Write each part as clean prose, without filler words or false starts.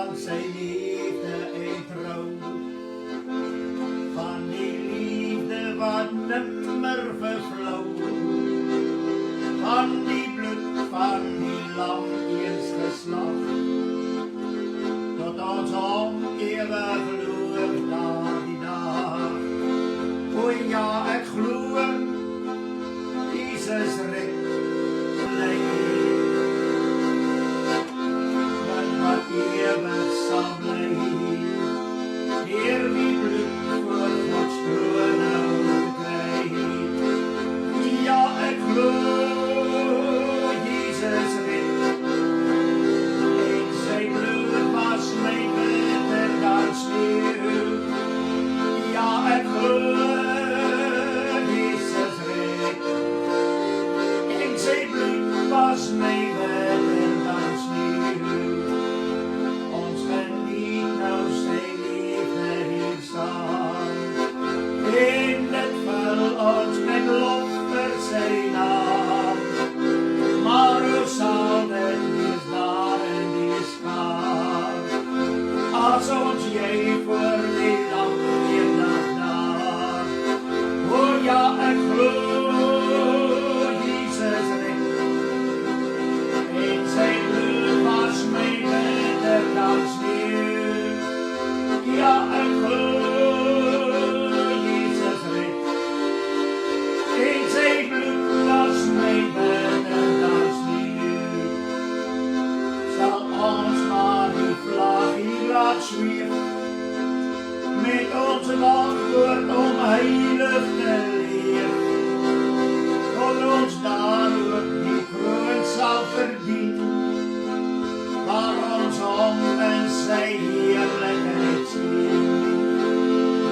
van zijn liefde en trouw. Van die liefde wat nimmer vervloeit. Van die bloed van die lam eens geslacht. Tot ons ewig geloof na die dag. O ja, ek glo, Jesus red my. Wat ewig sal bly, deur die bloed voor Gods troon nou kry. Ja, ek glo, Jesus red, en sy bloed was my beter dan sneeuw. Ja, ek glo, Jesus red, en sy bloed was my beter dan sneeuw. En dit vul ons met lof vir sy naam. Maar hoe sal dit wees daar in die skaar, as ons jy voor die lam eendag daar. O ja, ek glo, Jesus red, en sy bloed was my beter dan sneeuw. Ja, ek glo, zweef, met onze wachtwoord om heilig te leef, tot ons daaroor die kroon sal verdien, waar ons om in sy heerlijkheid sien.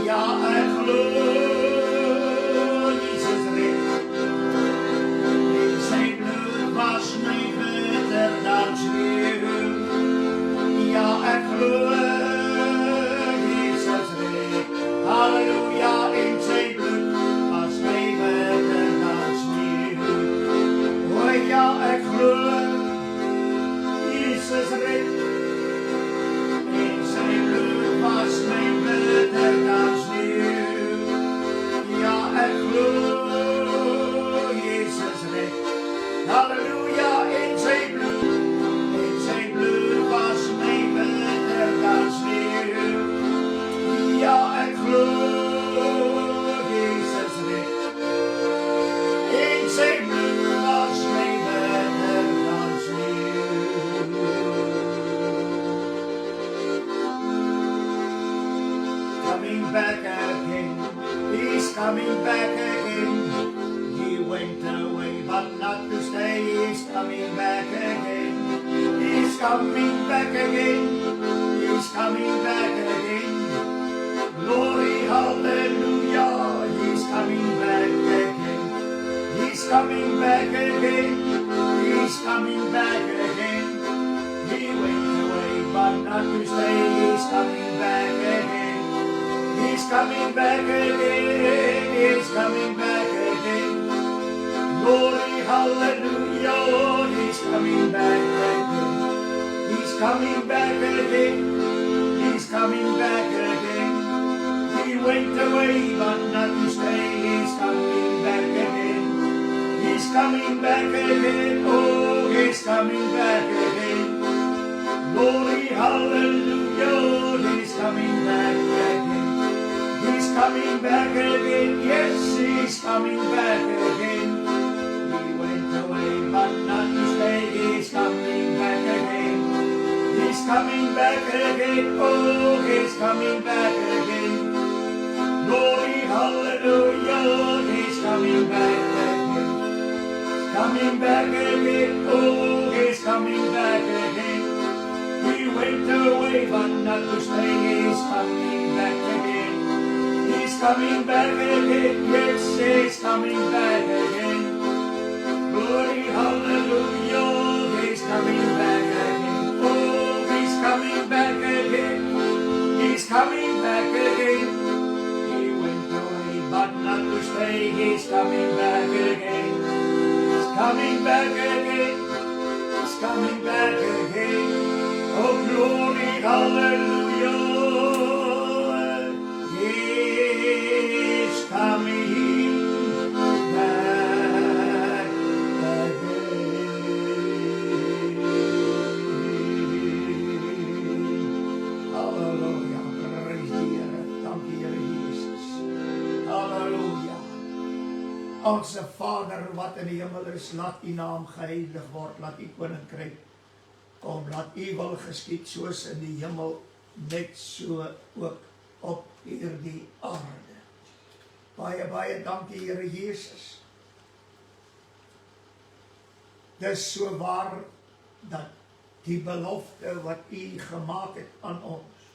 Ja, ek glo, Jesus red, en sy bloed was my beter dan sneeuw. Ja, ek glo, halleluja, in sy bloed was my beter dan sneeuw. O ja, ek glo, Jesus red, en sy bloed was my beter dan sneeuw. Ja, ek glo, Jesus red, halleluja, in sy bloed was my beter dan sneeuw. Ja, ek glo, Jesus red, en sy bloed was my beter dan sneeuw. Coming back again, he's coming back again. He went away but not to stay, he's coming back again. He's coming back again, he's coming back again. Glory, hallelujah, he's coming back again. He's coming back again, he's coming back again. He went away but not to stay, he's coming back again. He's coming back again, he's coming back again. Glory, hallelujah, he's coming back again. He's coming back again, he's coming back again. He went away but not to stay, he's coming back again. He's coming back again, oh, he's coming back again. Glory, hallelujah, he's coming back again. He's coming back again, yes, he's coming back again. He went away but not to stay, he's coming back again. He's coming back again, oh, he's coming back again. Glory, hallelujah, he's coming back again. He's coming back again, oh, he's coming back again. He went away but not to stay, he's coming back again. He's coming back again, yes, he's coming back again. Glory, hallelujah, he's coming back again. Oh, he's coming back again. He's coming back again. But not to stay, he's coming back again. He's coming back again. He's coming back again. Oh, glory, hallelujah. Onse Vader wat in die hemel is, laat u naam geheilig word, laat u koninkryk kom, laat u wil geskied soos in die hemel, net so ook op hierdie aarde. Baie, baie dankie, Here Jesus. Dis so waar dat die belofte wat u gemaak het aan ons,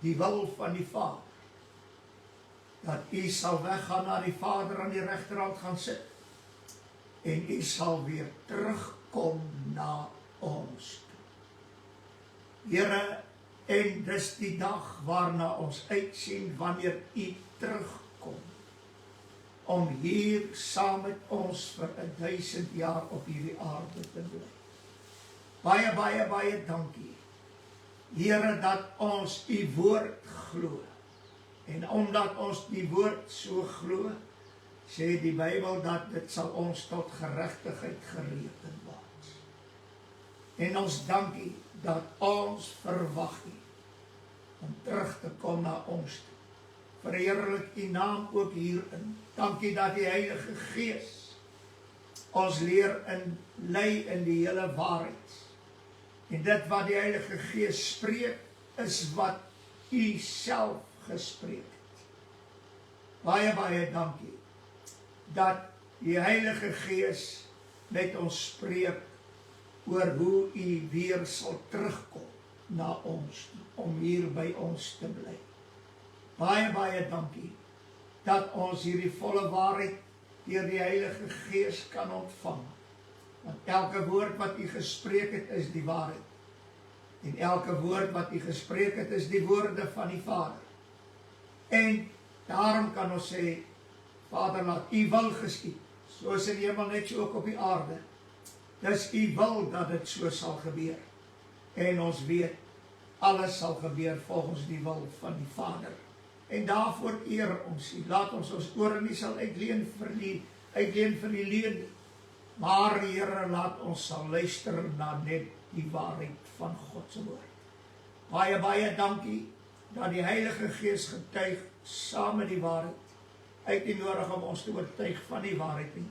die wil van die Vader, dat u sal weggaan na die Vader aan die regterhand gaan sit, en u sal weer terugkom na ons toe. Here, en dis die dag waarna ons uitsien wanneer u terugkom, om hier saam met ons vir 1000 jaar op hierdie aarde te bly. Baie, baie, baie dankie, Here, dat ons u woord glo. En omdat ons die woord so glo, sê die Bybel dat dit sal ons tot geregtigheid gereken word. En ons dankie dat ons verwag nie om terug te kom na ons toe. Verheerlik u naam ook hierin. Dankie dat die Heilige Gees ons leer en lei in die hele waarheid. En dit wat die Heilige Gees spreek, is wat u self gespreek het. Baie, baie dankie dat die Heilige Gees met ons spreek oor hoe u weer sal terugkom na ons, om hier by ons te bly. Baie, baie dankie dat ons hierdie volle waarheid deur die Heilige Gees kan ontvang. Want elke woord wat u gespreek het, is die waarheid. En elke woord wat u gespreek het, is die woorde van die Vader. En daarom kan ons sê, Vader, laat u wil geskied, soos in die hemel net so ook op die aarde. Dis u wil dat dit so sal gebeur. En ons weet, alles sal gebeur volgens die wil van die Vader. En daarvoor eer ons u. Laat ons ore nie sal uitleen vir die leuen. Maar Here, laat ons sal luister na net die waarheid van God se woord. Baie, baie dankie dat die Heilige Gees getuig saam met die waarheid. Hy het nie nodig om ons te oortuig van die waarheid nie,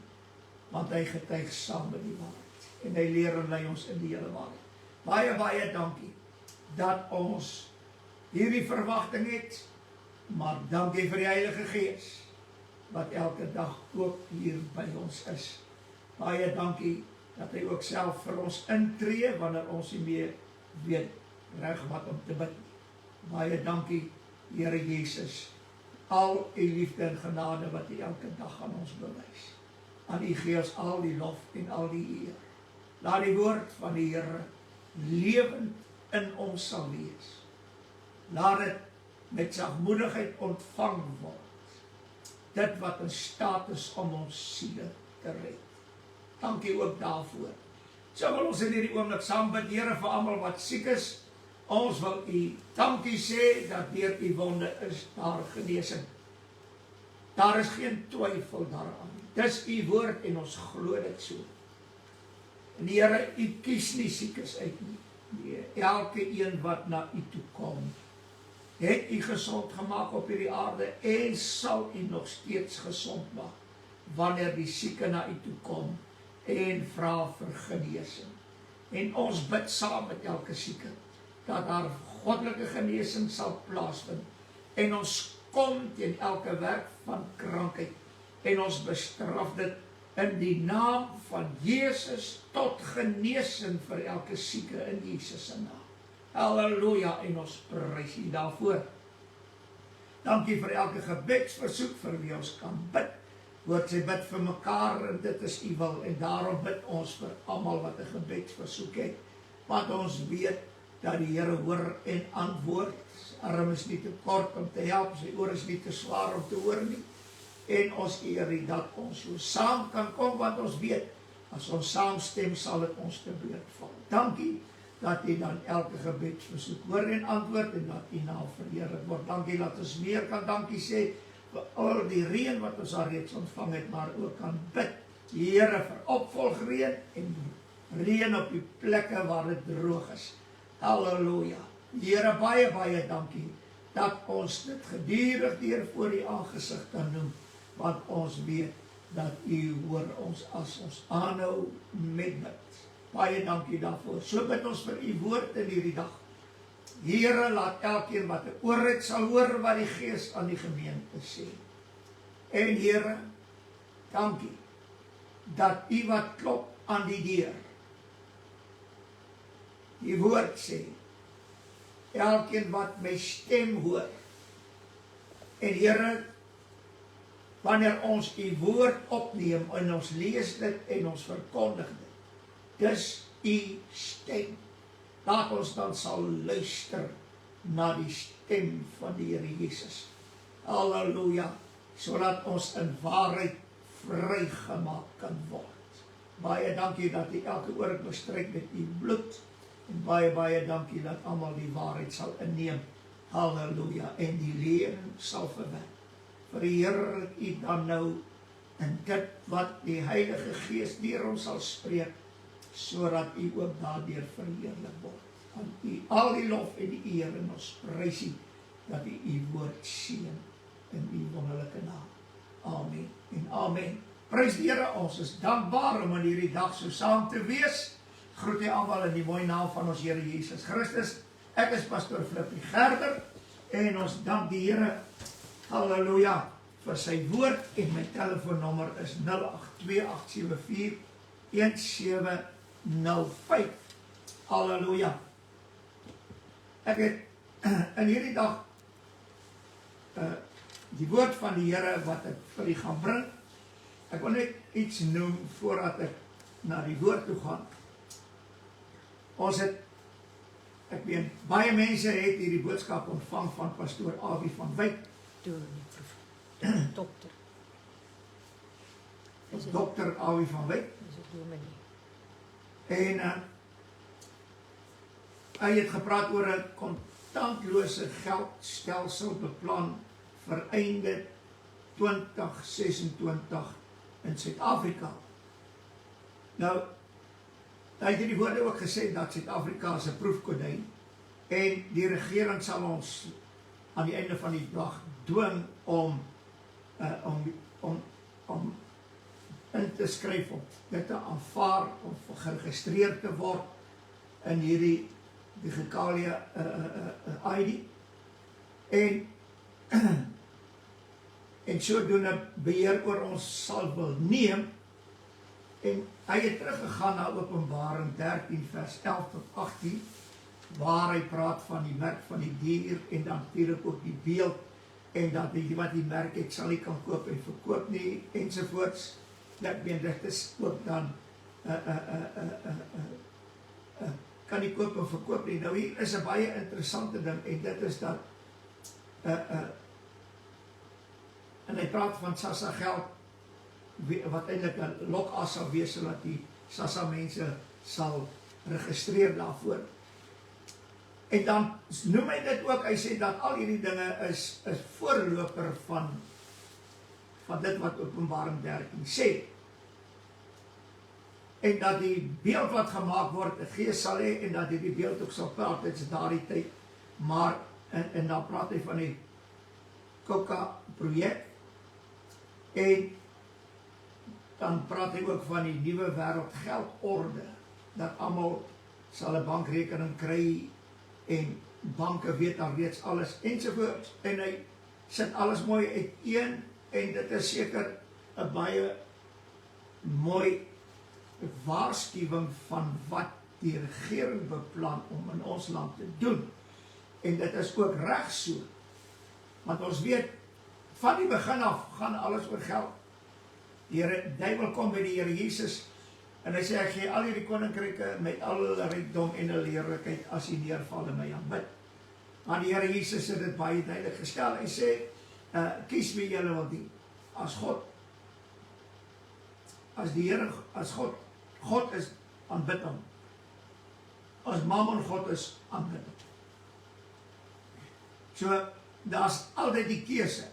want hy getuig saam met die waarheid. En hy leer en lei ons in die hele waarheid. Baie, baie dankie dat ons hierdie verwagting het, maar dankie vir die Heilige Gees, wat elke dag ook hier by ons is. Baie dankie dat hy ook self vir ons intree, wanneer ons nie meer weet reg wat om te bid. Baie dankie, Here Jesus, al u liefde en genade wat u elke dag aan ons bewys. Aan u gee ons al die lof en al die eer. Laat die woord van die Here lewend in ons sal wees. Laat dit met sagmoedigheid ontvang word. Dit wat in staat is om ons siele te red. Dankie ook daarvoor. So wil ons in hierdie oomblik saam bid, Here, vir almal wat siek is. Ons wil u dankie sê dat deur u wonde is daar genesing. Daar is geen twyfel daaraan. Dis u woord en ons glo dit so. En Here, u kies nie siekes uit nie. Nee, elke een wat na u toe kom, het u gesond gemaak op hierdie aarde en sal u nog steeds gesond maak wanneer die sieke na u toe kom en vra vir genesing. En ons bid saam met elke sieke dat daar goddelike genesing sal plaasvind. En ons kom teen elke werk van krankheid en ons bestraf dit in die naam van Jesus tot genesing vir elke sieke in Jesus se naam. Halleluja, en ons prys u daarvoor. Dankie vir elke gebedsversoek vir wie ons kan bid. Woord sê bid vir mekaar en dit is u wil, en daarom bid ons vir almal wat 'n gebedsversoek het, want ons weet dat die Here hoor en antwoord. Sy arm is nie te kort om te help, sy oor is nie te swaar om te hoor nie. En ons eer u dat ons so saam kan kom, want ons weet, as ons saamstem sal dit ons te beurt val. Dankie dat u dan elke gebedsversoek hoor en antwoord, en dat u naam verheerlik word. Dankie dat ons meer kan dankie sê vir al die reën wat ons al reeds ontvang het, maar ook kan bid, Here, vir opvolgreën en reën op die plekke waar dit droog is. Halleluja. Here, baie, baie dankie dat ons dit gedurig deur voor die aangesig kan noem. want ons weet dat u hoor ons as ons aanhou met bid. Baie dankie daarvoor. So bid ons vir u woord in hierdie dag. Here, laat elkeen wat 'n oor het sal hoor wat die Gees aan die gemeente sê. En Here, dankie dat u wat klop aan die deur, die woord sê, elkeen wat my stem hoor. En Here, wanneer ons u woord opneem en ons lees dit en ons verkondig dit, dis u stem. Laat ons dan sal luister na die stem van die Here Jesus. Halleluja, sodat ons in waarheid vrygemaak kan word. Baie dankie dat u elke oor bestryk met u bloed, en baie dankie dat almal die waarheid sal inneem. Halleluja, en die leer sal verwerk. Verheerlik u dan nou in dit wat die Heilige Gees deur ons sal spreek, sodat u ook daardeur verheerlik word. Aan u al die lof en die eer, en ons prys u dat u woord seën in u wonderlike naam. Amen en amen. Prys die Here, ons is dankbaar om in hierdie dag so saam te wees. Groet u almal in die mooi naam van ons Here Jesus Christus. Ek is pastoor Flippie Gerder en ons dank die Here, halleluja, vir sy woord, en my telefoonnommer is 082841705. Halleluja. Ek het in hierdie dag die woord van die Here wat ek vir u gaan bring. Ek wil net iets noem voordat ek na die woord toe gaan. Ons het, ek weet, baie mense het hierdie boodskap ontvang van pastoor Awie van Wyk. Dokter. Dokter Awie van Wyk. Dis 'n dominee. En hy het gepraat oor 'n kontantlose geldstelsel beplan vir einde 2026 in Suid-Afrika. Nou, hy het die woorde ook gesê dat Suid-Afrika is 'n proefkonyn en die regering sal ons aan die einde van die dag dwing om in te skryf, om dit te aanvaar, om geregistreerd te word in hierdie digitale ID. En sodoende beheer oor ons sal wil neem. En hy het teruggegaan na Openbaring 13 vers 11 tot 18, waar hy praat van die merk van die dier en dan natuurlik ook die beeld, en dat die wat die merk het sal nie kan koop en verkoop nie, ensovoorts. Ek meen, dit is ook dan kan nie koop en verkoop nie. Nou hier is 'n baie interessante ding, en dit is dat en hy praat van SASSA geld wat eintlik 'n lokas sal wees, sodat die SASSA mense sal registreer daarvoor. En dan noem hy dit ook, hy sê dat al hierdie dinge is voorloper van dit wat Openbaring 13 sê. En dat die beeld wat gemaak word 'n gees sal hê, en dat die beeld ook sal praat, dit is daardie tyd. Maar, en dan praat hy van die KOKA projek, en dan praat hy ook van die nuwe wêreld geldorde, dat almal sal 'n bankrekening kry, en banke weet dan reeds alles, ensovoorts. En hy sit alles mooi uiteen, en dit is seker 'n baie mooi waarskuwing van wat die regering beplan om in ons land te doen. En dit is ook reg so, want ons weet, van die begin af gaan alles oor geld. Die duiwel kom by die Here Jesus, en hy sê, ek gee al hierdie koninkryke met al hulle rykdom en hulle heerlikheid as hy neerval en my aanbid. Maar die Here Jesus het dit baie duidelik gestel. Hy sê, kies wie julle wil dien. As God, as die Here, as God is, aanbid hom. As Mammon God is, aanbid hom. So, daar's altyd die keuse.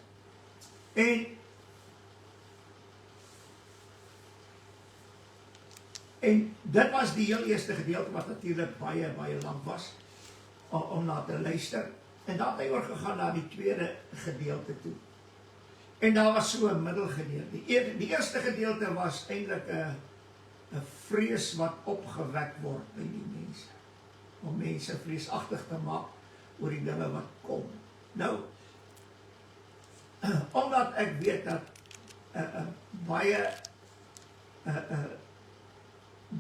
En dit was die heel eerste gedeelte, wat natuurlijk baie lang was, om na te luister. En dan het hy oorgegaan na die tweede gedeelte toe. En daar was so 'n middelgedeelte. Die eerste gedeelte was eintlik 'n vrees wat opgewek word by die mense, om mense vreesagtig te maak oor die dinge wat kom. Nou, omdat ek weet dat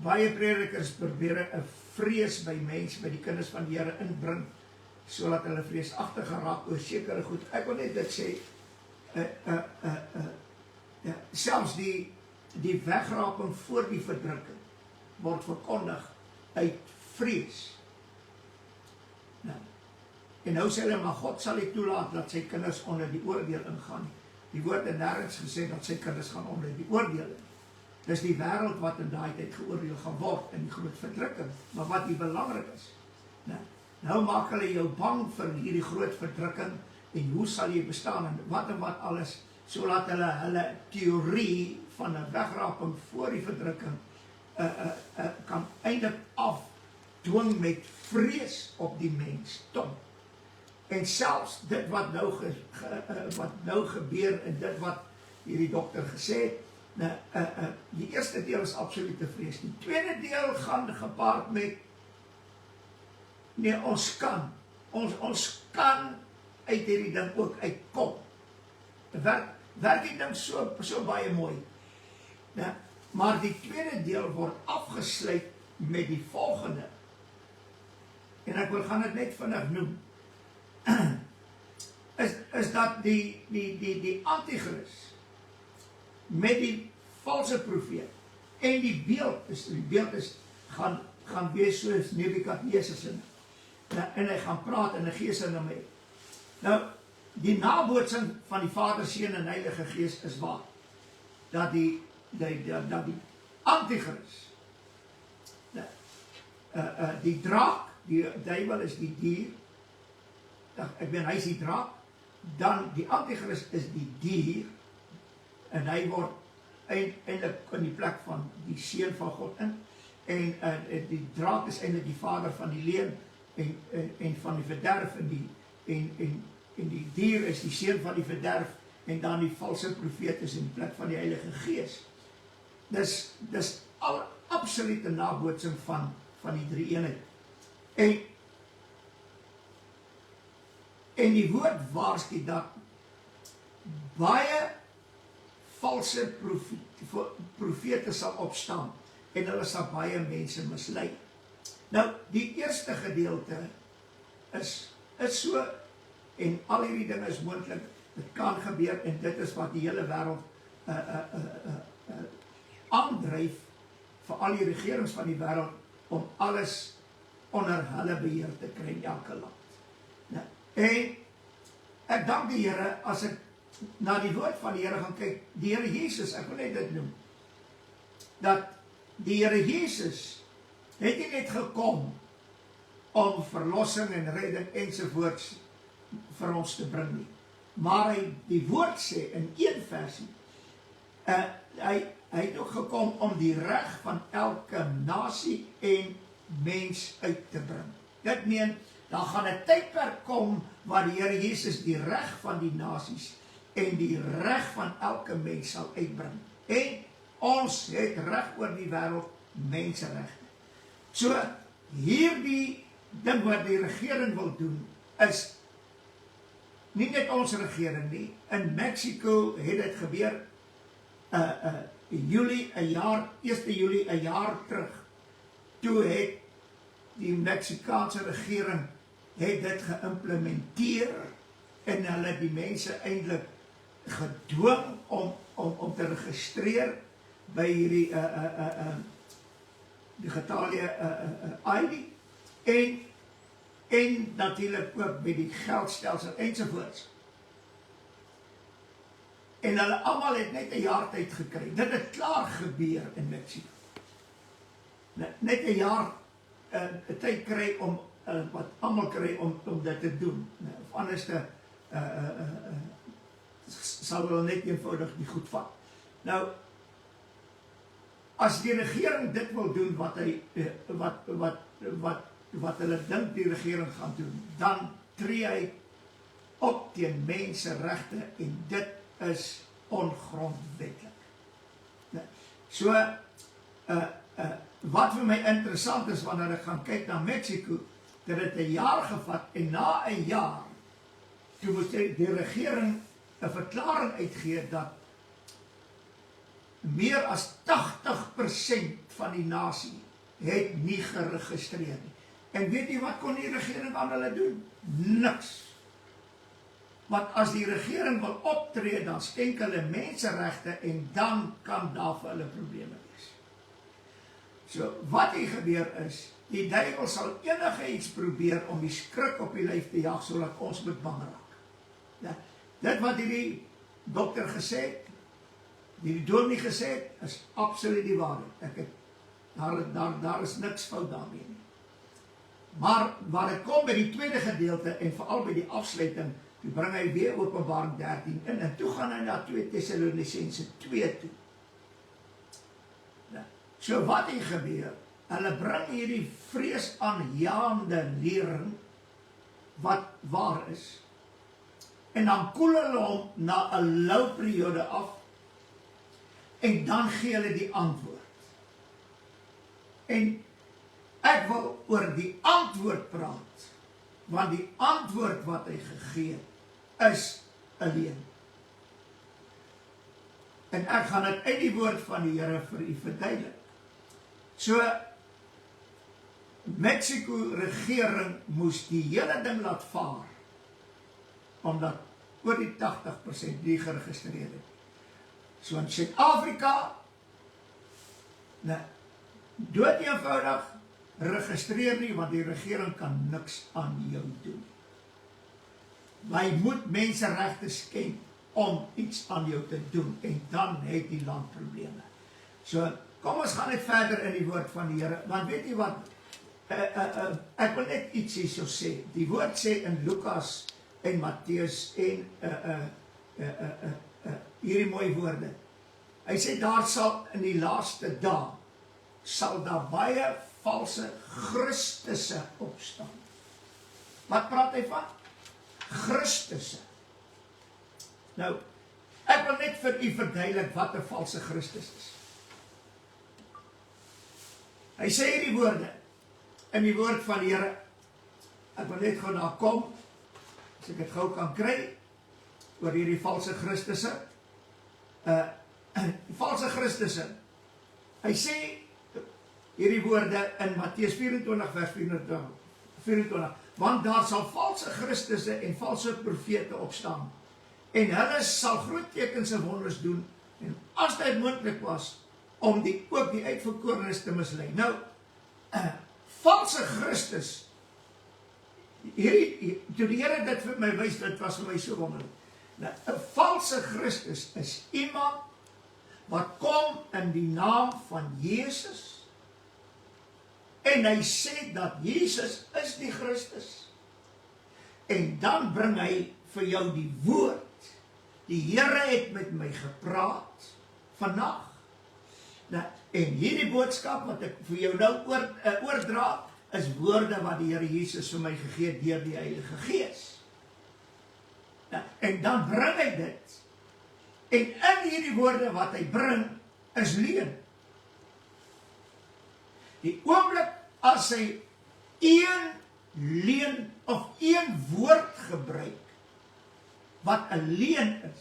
baie predikers probeer 'n vrees by mense, by die kinders van die Here inbring, sodat hulle vreesagtig geraak oor sekere goed. Ek wil net dit sê, selfs die wegraping voor die verdrukking word verkondig uit vrees. Nou, en nou sê hulle, maar God sal nie toelaat dat sy kinders onder die oordeel ingaan. Die woord het nêrens gesê dat sy kinders gaan onder die oordeel. Dis die wêreld wat in daai tyd geoordeel gaan word in die groot verdrukking. Maar wat die belangrik is, nou maak hulle jou bang vir hierdie groot verdrukking en hoe sal jy bestaan en wat alles, sodat hulle teorie van 'n wegraping voor die verdrukking kan eintlik afdwing met vrees op die mens tom. En selfs dit wat nou gebeur en dit wat hierdie dokter gesê het, die eerste deel is absolute vrees. Die tweede deel gaan gepaard met nee, ons kan uit hierdie ding ook uitkom. Werk die ding so baie mooi. Maar die tweede deel word afgesluit met die volgende. En ek gaan dit net vinnig noem. Is dat die antichrist met die valse profeet en die beeld is gaan wees soos Nebukadneser en hy gaan praat in 'n gees en hom. Nou, die nabootsing van die Vader, Seun en Heilige Gees is waar. Dat die antichrist, die draak, die duiwel is die dier, hy is die draak, dan die antichrist is die dier, en hy word eintlik in die plek van die Seun van God in, en die draak is eintlik die vader van die leuen en van die verderf, en die dier is die seun van die verderf, en dan die valse profeet is in die plek van die Heilige Gees. Dis al absolute nabootsing van die drie eenheid. En die woord waarsku dat baie valse profete sal opstaan en hulle sal baie mense mislei. Nou, die eerste gedeelte is so, en al hierdie dinge is moontlik, dit kan gebeur, en dit is wat die hele wêreld aandryf vir al die regerings van die wêreld om alles onder hulle beheer te kry in elke land. Nou, en ek dank die Here as ek na die woord van die Here gaan kyk, die Here Jesus, ek wil net dit noem, dat die Here Jesus het nie net gekom om verlossing en redding ensovoorts vir ons te bring nie, maar die woord sê in een versie, hy het ook gekom om die reg van elke nasie en mens uit te bring. Dit meen, dan gaan 'n tydperk kom waar die Here Jesus die reg van die nasies en die reg van elke mens sal uitbring. En ons het reg oor die wêreld menseregte. So, hierdie ding wat die regering wil doen, is nie net ons regering nie. In Mexico het dit gebeur, 1 Julie 'n jaar terug, toe het die Meksikaanse regering het dit geïmplementeer en hulle die mense eintlik gedwing om te registreer by hierdie digitale ID en natuurlik ook met die geldstelsel ensovoorts. En hulle almal het net 'n jaar tyd gekry. Dit het klaar gebeur in Mexico. Net 'n jaar tyd kry om wat almal kry om dit te doen. Of anders sal hulle net eenvoudig nie goed vat. Nou, as die regering dit wil doen wat hulle dink die regering gaan doen, dan tree hy op teen menseregte en dit is ongrondwetlik. So, wat vir my interessant is, wanneer ek gaan kyk na Mexico, dat het 1 jaar gevat, en na 1 jaar, toe moes die regering 'n verklaring uitgee, dat meer as 80% van die nasie het nie geregistreer nie. En weet jy wat kon die regering aan hulle doen? Niks. Want as die regering wil optree, dan skenk hulle menseregte en dan kan daar vir hulle probleme wees. So, wat hier gebeur is, die duiwel sal enige iets probeer om die skrik op die lyf te jaag, sodat ons moet bang raak. Ja, dit wat hierdie dokter gesê het, die dominee gesê het, is absoluut die waarheid. Daar is niks fout daarmee nie. Maar waar het kom by die tweede gedeelte, en veral by die afsluiting, toe bring hy weer Openbaring 13 in, en toe gaan hy na 2 Tessalonisense 2 toe. So wat hier gebeur, hulle bring hierdie vreesaanjaende lering, wat waar is, en dan koel hulle hom na 'n lou periode af, en dan gee hulle die antwoord. En ek wil oor die antwoord praat, want die antwoord wat hy gegee is alleen. En ek gaan dit uit die woord van die Here vir u verduidelik. So, Mexico regering moes die hele ding laat vaar, omdat oor die 80% nie geregistreer het. So in Suid-Afrika, dood eenvoudig, registreer nie, want die regering kan niks aan jou doen. Maar jy moet menseregte skenk om iets aan jou te doen, en dan het die land probleme. So, kom ons gaan net verder in die woord van die Here, want weet jy wat, ek wil net iets hierso sê. Die woord sê in Lukas en Matteus en hierdie mooi woorde. Hy sê daar sal in die laaste dae sal daar baie valse Christusse opstaan. Wat praat hy van? Christusse. Nou, ek wil net vir u verduidelik wat 'n valse Christus is. Hy sê hierdie woorde in die woord van die Here. Ek wil net gou daar kom, as ek dit gou kan kry, oor hierdie valse Christusse. Valse Christusse. Hy sê hierdie woorde in Matteus 24 vers 24, want daar sal valse Christusse en valse profete opstaan, en hulle sal groot tekens en wonders doen, en as dit moontlik was, om ook die uitverkorenes te mislei. Nou, valse Christus, toe die Here dit vir my wys, dit was vir my so wonderlik. Nou, 'n valse Christus is iemand wat kom in die naam van Jesus, en hy sê dat Jesus is die Christus, en dan bring hy vir jou die woord. Die Here het met my gepraat vandag, en hierdie boodskap wat ek vir jou nou oordra, is woorde wat die Here Jesus vir my gegee het deur die Heilige Gees. En dan bring hy dit, en in hierdie woorde wat hy bring, is leuen. Die oomblik as hy een leuen of een woord gebruik, wat 'n leuen is,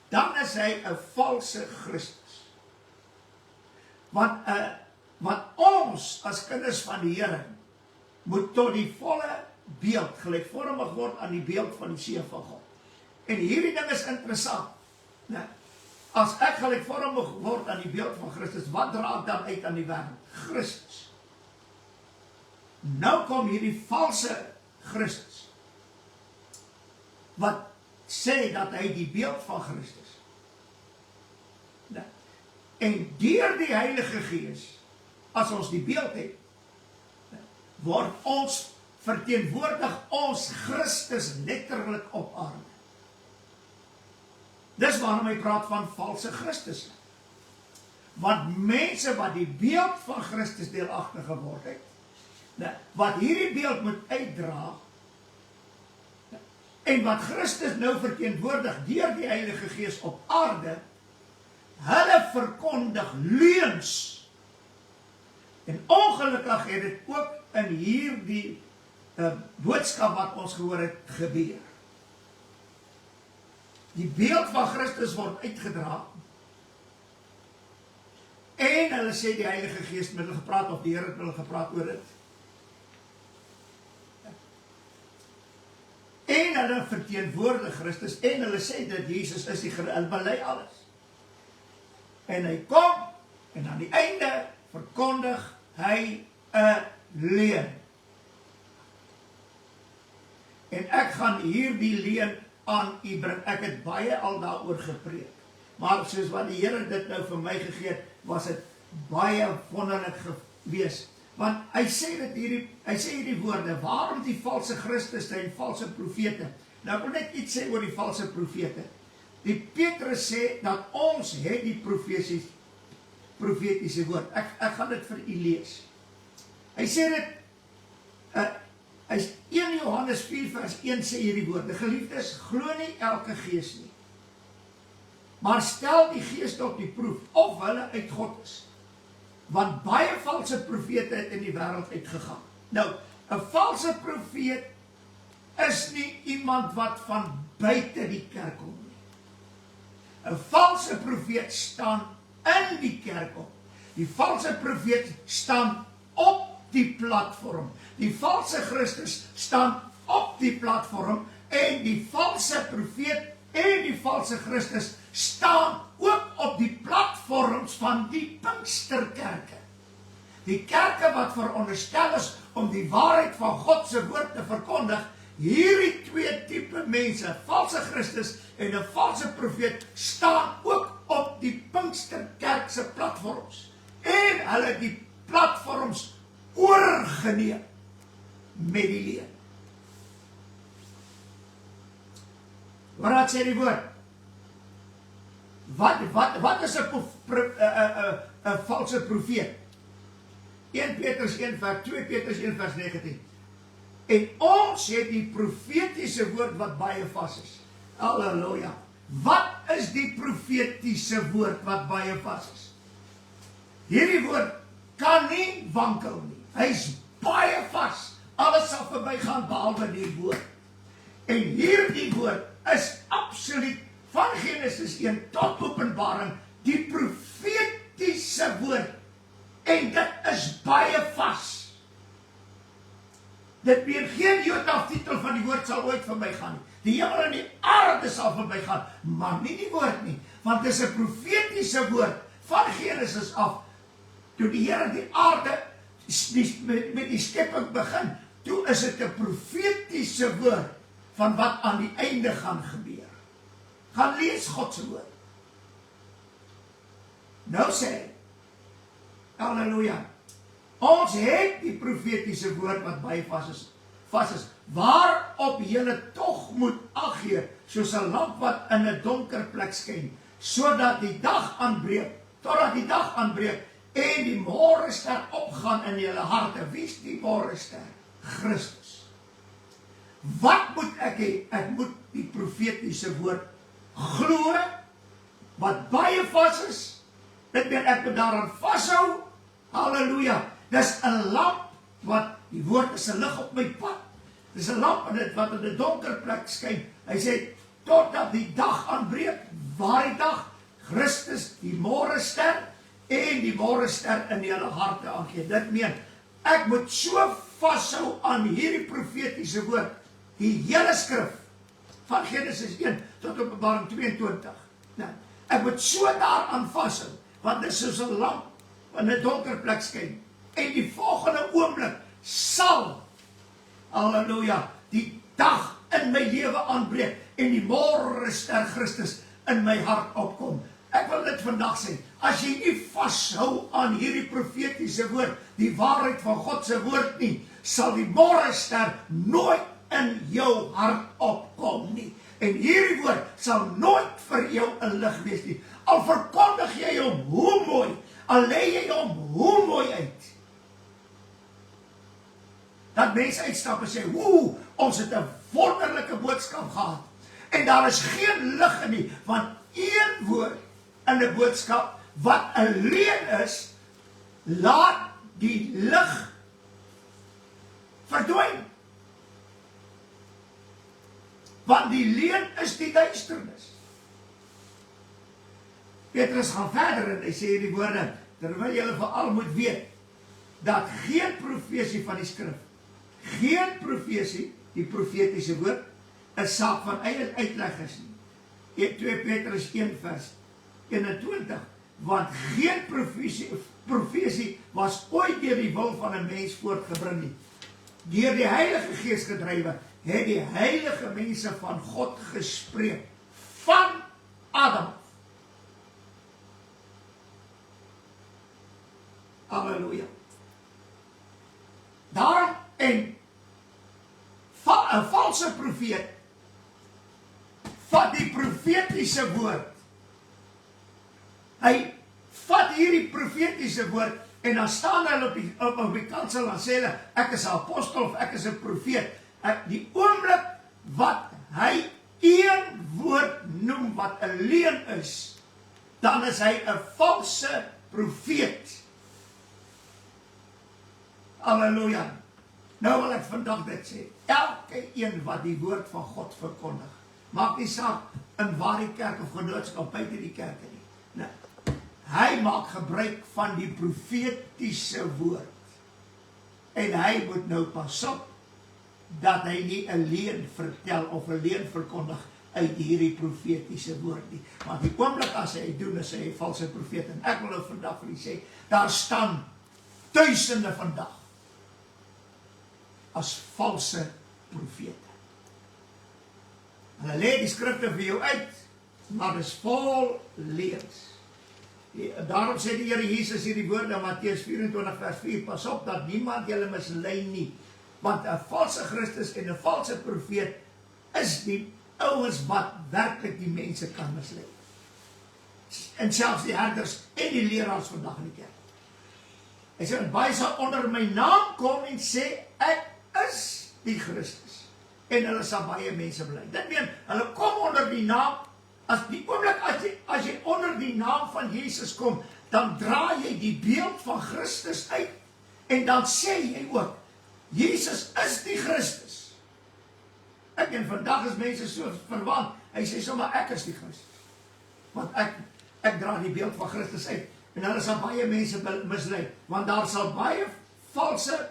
dan is hy 'n valse Christus. Want ons, as kinders van die Here, moet tot die volle beeld, gelykvormig word aan die beeld van die Seun van God. En hierdie ding is interessant. As ek gelykvormig word aan die beeld van Christus, wat dra ek dan uit aan die wêreld? Christus. Nou kom hierdie valse Christus, wat sê dat hy die beeld van Christus. En deur die Heilige Gees, as ons die beeld het, word ons verteenwoordig ons Christus letterlik op aarde. Dis waarom hy praat van valse Christus. Want mense wat die beeld van Christus deelagtig geword het, wat hierdie beeld moet uitdra, En wat Christus nou verteenwoordig deur die Heilige Gees op aarde, hulle verkondig leuns. En ongelukkig het dit ook in hierdie boodskap wat ons gehoor het gebeur. Die beeld van Christus word uitgedra, en hulle sê die Heilige Gees met hulle gepraat, of die Here het met hulle gepraat oor dit. En hulle verteenwoordig Christus, en hulle sê dat Jesus is die hulle bely alles. En hy kom, en aan die einde verkondig hy 'n leuen. En ek gaan hierdie leuen aan u bring. Ek het baie al daaroor gepreek. Maar soos wat die Here dit nou vir my gegee het, was dit baie wonderlik gewees. Want hy sê hierdie woorde, waarom die valse Christus en valse profete? Nou ek wil net iets sê oor die valse profete. Die Petrus sê dat ons het die profetiese woord. Ek gaan dit vir u lees. Hy sê dit, 1 Johannes 4 vers 1 sê hierdie woorde, geliefdes, glo nie elke gees nie, maar stel die geeste op die proef, of hulle uit God is. Want baie valse profete het in die wêreld uitgegaan. Nou, 'n valse profeet is nie iemand wat van buite die kerk kom nie. 'n valse profeet staan in die kerk op. Die valse profeet staan op die platform. Die valse Christus staan op die platform, en die valse profeet en die valse Christus staan ook op die platforms van die Pinksterkerke. Die kerke wat veronderstel is om die waarheid van God se woord te verkondig, hierdie twee tipe mense, valse Christus en 'n valse profeet, staan ook op die Pinksterkerk se platforms. En hulle die platforms oorgeneem met die leuen. Wat sê die woord? Wat is 'n valse profeet? 1 Petrus 1 vers 2 Petrus 1 vers 19. En ons het die profetiese woord wat baie vas is. Halleluja. Wat is die profetiese woord wat baie vas is? Hierdie woord kan nie wankel nie. Hy's baie vas. Alles sal verbygaan behalwe die woord. En hierdie woord is absoluut van Genesis 1 tot Openbaring die profetiese woord. En dit is baie vas. Dit weer geen jota of titel van die woord sal ooit verbygaan nie. Die hemel en die aarde sal verbygaan, maar nie die woord nie. Want dit is 'n profetiese woord van Genesis af. Toe die Here die aarde met die skepping begin, toe is dit 'n profetiese woord van wat aan die einde gaan gebeur. Gaan lees God se woord. Nou sê hy, halleluja, ons het die profetiese woord wat baie vas is, waarop julle tog moet ag gee, soos 'n lamp wat in 'n donker plek skyn, sodat die dag aanbreek, totdat die dag aanbreek en die môrester opgaan in julle harte. Wie is die môrester? Christus. Wat moet ek hê? Ek moet die profetiese woord glo, wat baie vas is. Dit moet ek daaraan vashou. Halleluja. Dis 'n lamp wat die woord is 'n lig op my pad. Dis 'n lamp wat in 'n donker plek skyn. Hy sê totdat die dag aanbreek. Waar die dag? Christus, die môrester, en die môrester in julle harte aangee. Dit meen ek moet so vashou aan hierdie profetiese woord, die hele skrif van Genesis 1 tot Openbaring 22. Nou, ek moet so daaraan vashou, want dit is soos 'n lamp in 'n donker plek skyn. En die volgende oomblik sal, halleluja, die dag in my lewe aanbreek en die môrester Christus in my hart opkom. Ek wil dit vandag sê, as jy nie vashou aan hierdie profetiese woord, die waarheid van God se woord nie, sal die môrester nooit in jou hart opkom nie. En hierdie woord sal nooit vir jou 'n lig wees nie. Al verkondig jy hom hoe mooi, al lê jy hom hoe mooi uit, dat mense uitstap en sê, woe, ons het 'n wonderlike boodskap gehad. En daar is geen lig in nie, want een woord in 'n boodskap wat 'n leuen is, laat die lig verdwyn. Want die leuen is die duisternis. Petrus gaan verder en hy sê hierdie woorde, terwyl julle veral moet weet, dat geen profesie van die skrif, geen profesie, die profetiese woord, 'n saak van eie uitleg is nie. 2 Petrus 1 vers 21, want geen profesie was ooit deur die wil van 'n mens voortgebring nie. Deur die Heilige Gees gedrywe, het die heilige mense van God gespreek, van Adam. Halleluja. Daarom, en 'n valse profeet vat die profetiese woord. Hy vat hierdie profetiese woord en dan staan hulle op die kansel en sê hulle, ek is 'n apostel of ek is 'n profeet. Die oomblik wat hy een woord noem wat 'n leuen is, dan is hy 'n valse profeet. Halleluja. Nou wil ek vandag dit sê, elke een wat die woord van God verkondig, maak nie saak in waar die kerk of genootskap buite die kerk nie. Nee. Hy maak gebruik van die profetiese woord. En hy moet nou pas op dat hy nie 'n leuen vertel of 'n leuen verkondig uit hierdie profetiese woord nie. Want die oomblik as hy doen, is hy 'n valse profeet. En ek wil nou vandag vir u sê, daar staan duisende vandag as valse profete. Hulle lê die skrifte vir jou uit, maar dit is vol leuns. Daarom sê die Here Jesus hierdie woorde in Matteus 24 vers 4, pas op dat niemand julle mislei nie, want 'n valse Christus en 'n valse profeet is die ouens wat werklik die mense kan mislei. En selfs die herders en die leraars vandag in die kerk. Hy sê, baie sal onder my naam kom en sê, ek is die Christus. En hulle sal baie mense bly. Dit meen, hulle kom onder die naam, as die oomblik as jy onder die naam van Jesus kom, dan dra jy die beeld van Christus uit, en dan sê jy ook, Jesus is die Christus. Ek en vandag is mense so verwant, hy sê sommer ek is die Christus. Want ek dra die beeld van Christus uit, en hulle sal baie mense mislei, want daar sal baie valse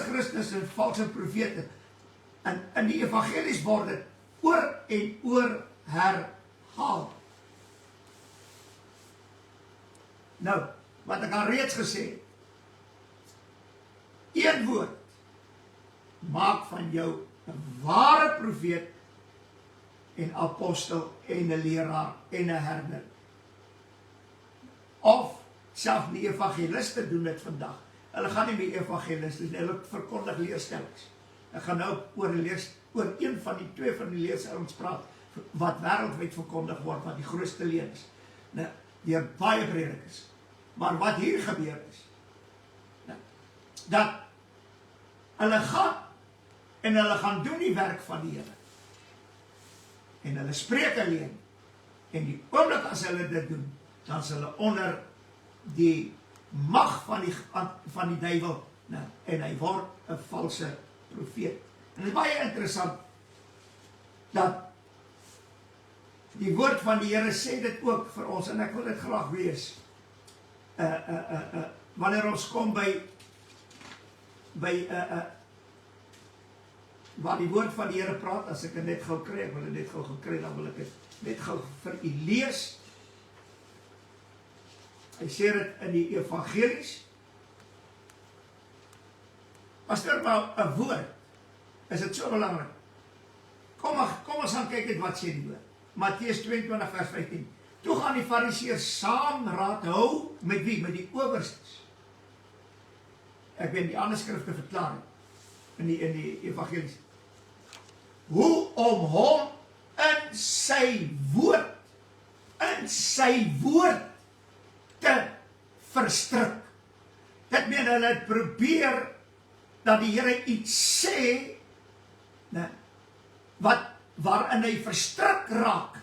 Christus en valse profete, en in die evangelies word dit oor en oor herhaal. Nou, wat ek al reeds gesê, een woord maak van jou 'n ware profeet en apostel en 'n leraar en 'n herder. Of self die evangeliste doen dit vandag. Hulle gaan nie meer evangeliste doen, hulle verkondig leerstellings. Ek gaan nou oor een van die twee van die leerstellings praat wat wêreldwyd verkondig word, wat die grootste leuen is. Nou, deur baie predikers. Maar wat hier gebeur is, dat hulle gaan en hulle gaan doen die werk van die Here. En hulle spreek alleen. En die oomblik as hulle dit doen, dan is hulle onder die mag van die duiwel, en hy word 'n valse profeet. En dit is baie interessant dat die woord van die Here sê dit ook vir ons, en ek wil dit graag lees. Wanneer ons kom by waar die woord van die Here praat, as ek dit net gou kry, ek wil dit net gou gekry, dan wil ek dit net gou vir u lees. Hy sê dit in die evangelies. As dit maar 'n woord, is dit so belangrik. Kom ons gaan kyk net wat sê die woord. Matteus 22 vers 15. Toe gaan die fariseërs saam raad hou, met wie? Met die owerstes. Ek weet die ander skrifte verklaar in die evangelies. Hoe om hom in sy woord te verstrik. Dit meen hulle het probeer dat die Here iets sê, né, waarin hy verstrik raak.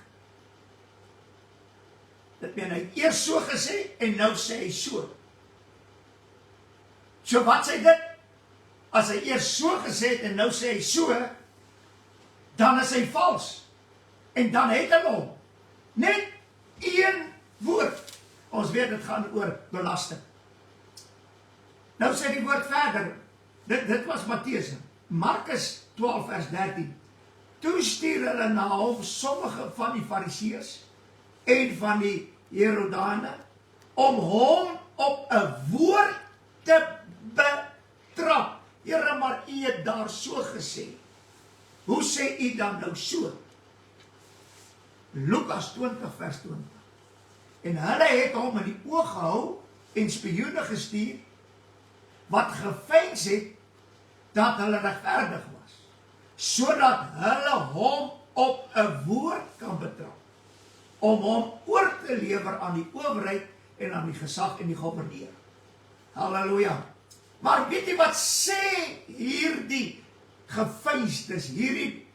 Dit meen, hy het eers so gesê, en nou sê hy so. So wat sê dit? As hy eers so gesê het, en nou sê hy so, dan is hy vals. En dan het hy hom. Net een woord. Ons weet, dit gaan oor belasting. Nou sê die woord verder, dit was Mattheus, Markus 12 vers 13. Toe stuur hulle na hom sommige van die Fariseërs en van die Herodane om hom op 'n woord te betrap. Here, maar u het daar so gesê. Hoe sê u dan nou so? Lukas 20 vers 20. En hulle het hom in die oog gehou en spioene gestuur wat geveins het dat hulle regverdig was, sodat hulle hom op 'n woord kan betrap, om hom oor te lewer aan die owerheid en aan die gesag en die gouverneur. Halleluja. Maar weet jy wat sê hierdie geveinstes, hierdie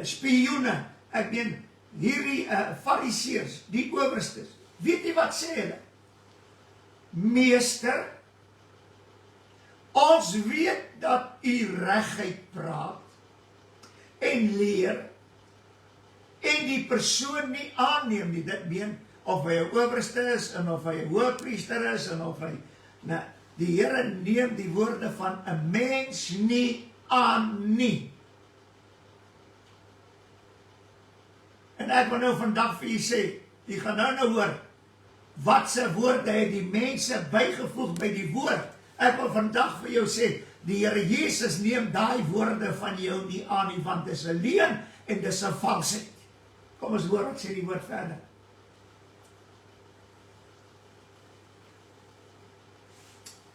spioene, ek meen hierdie Fariseërs, die owerstes, weet jy wat sê hulle? Meester, ons weet dat u reguit praat en leer en die persoon nie aanneem nie. Dit meen of hy 'n owerste is en of hy 'n hoëpriester is en of hy die Here neem die woorde van 'n mens nie aan nie. En ek wil nou vandag vir u sê, u gaan nou hoor wat se woorde het die mense bygevoeg by die woord. Ek wil vandag vir jou sê, die Here Jesus neem daai woorde van jou nie aan nie, want dis 'n leuen en dis 'n valsheid. Kom ons hoor wat sê die woord verder.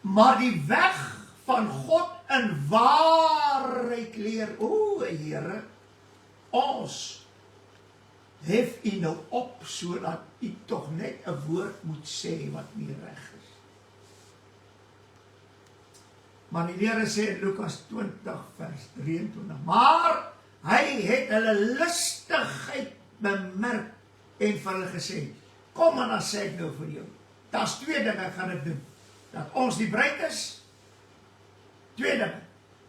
Maar die weg van God in waarheid leer, o Here, ons hef u nou op, sodat u tog net 'n woord moet sê wat nie reg is. Maar die Here sê in Lukas 20 vers 23, maar hy het hulle listigheid bemerk en vir hulle gesê, kom en dan sê ek nou vir jou, daar's twee dinge ek gaan ek doen, dat ons die bruid is, twee dinge,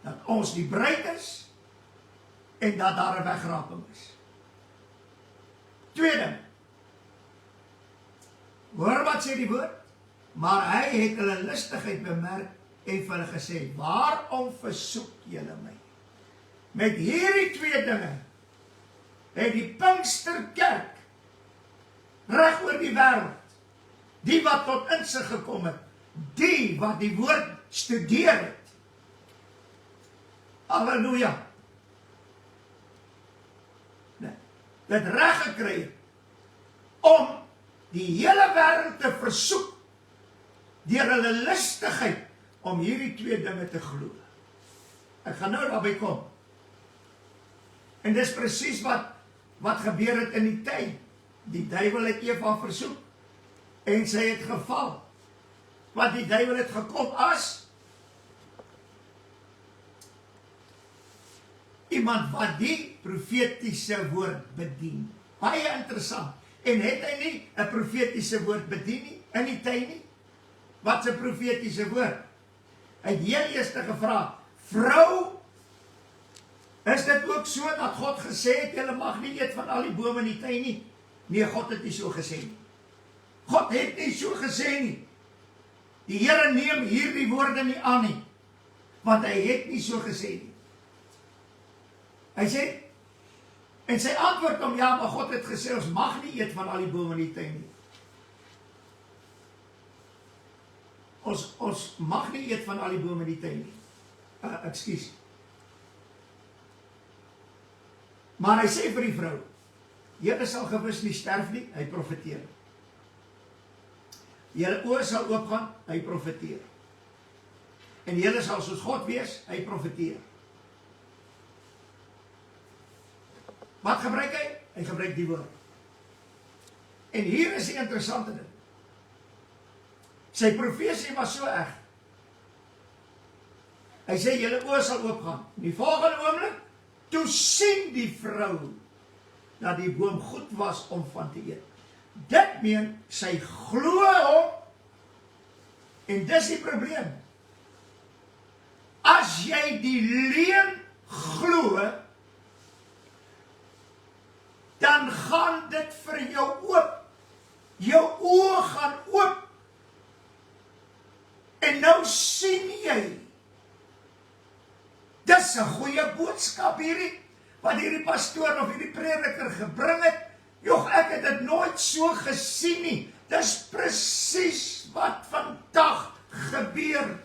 dat ons die bruid is, en dat daar 'n wegraping is. Tweede, hoor wat sê die woord, maar hy het hulle listigheid bemerk en vir hulle gesê, waarom versoek julle my? Met hierdie twee dinge het die Pinksterkerk reg oor die wêreld, die wat tot insig gekom het, die wat die woord studeer het, halleluja, dit reg gekry het, om die hele wêreld te versoek, deur hulle listigheid, om hierdie twee dinge te glo. Ek gaan nou daarby kom. En dis presies wat gebeur het in die tyd. Die duiwel het Eva versoek, en sy het geval. Want die duiwel het gekom as iemand wat die profetiese woord bedien. Baie interessant. En het hy nie 'n profetiese woord bedien nie, in die tyd nie? Wat is 'n profetiese woord? Hy het heel eers gevra, vrou, is dit ook so dat God gesê het, julle mag nie eet van al die bome in die tuin nie? Nee, God het nie so gesê nie. God het nie so gesê nie. Die Here neem hierdie woorde nie aan nie, want hy het nie so gesê nie. Hy sê, en sy antwoord om, ja, maar God het gesê, ons mag nie eet van al die bome in die tuin nie. Ons mag nie eet van al die bome in die tuin nie. Ekskuus. Maar hy sê vir die vrou, julle sal gewis nie sterf nie, hy profeteer. Julle oë sal oopgaan, hy profeteer. En julle sal soos God wees, hy profeteer. Wat gebruik hy? Hy gebruik die woord. En hier is die interessante ding. Sy profesie was so erg, Hy sê, julle oë sal oopgaan. In die volgende oomblik, toe sien die vrou, dat die boom goed was om van te eet. Dit meen, sy glo hom, en dis die probleem. As jy die leuen glo, dan gaan dit vir jou oop. Jou oë gaan oop. En nou sien jy. Dis 'n goeie boodskap hierdie, wat hierdie pastoor of hierdie prediker gebring het. Jog, ek het dit nooit so gesien nie. Dis presies wat vandag gebeur.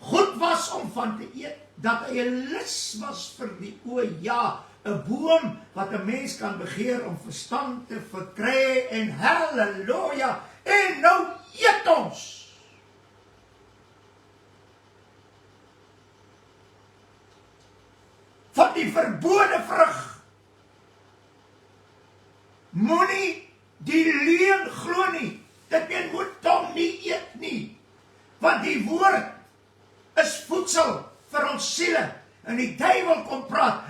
Goed was om van te eet, dat hy 'n lus was vir die oë, ja, 'n boom wat 'n mens kan begeer om verstand te verkry, en halleluja, en nou eet ons. Van die verbode vrug. Moenie die leuen glo nie. Dit meen, moet hom nie eet nie. Want die woord is voedsel vir ons siele. En die duiwel kom praat,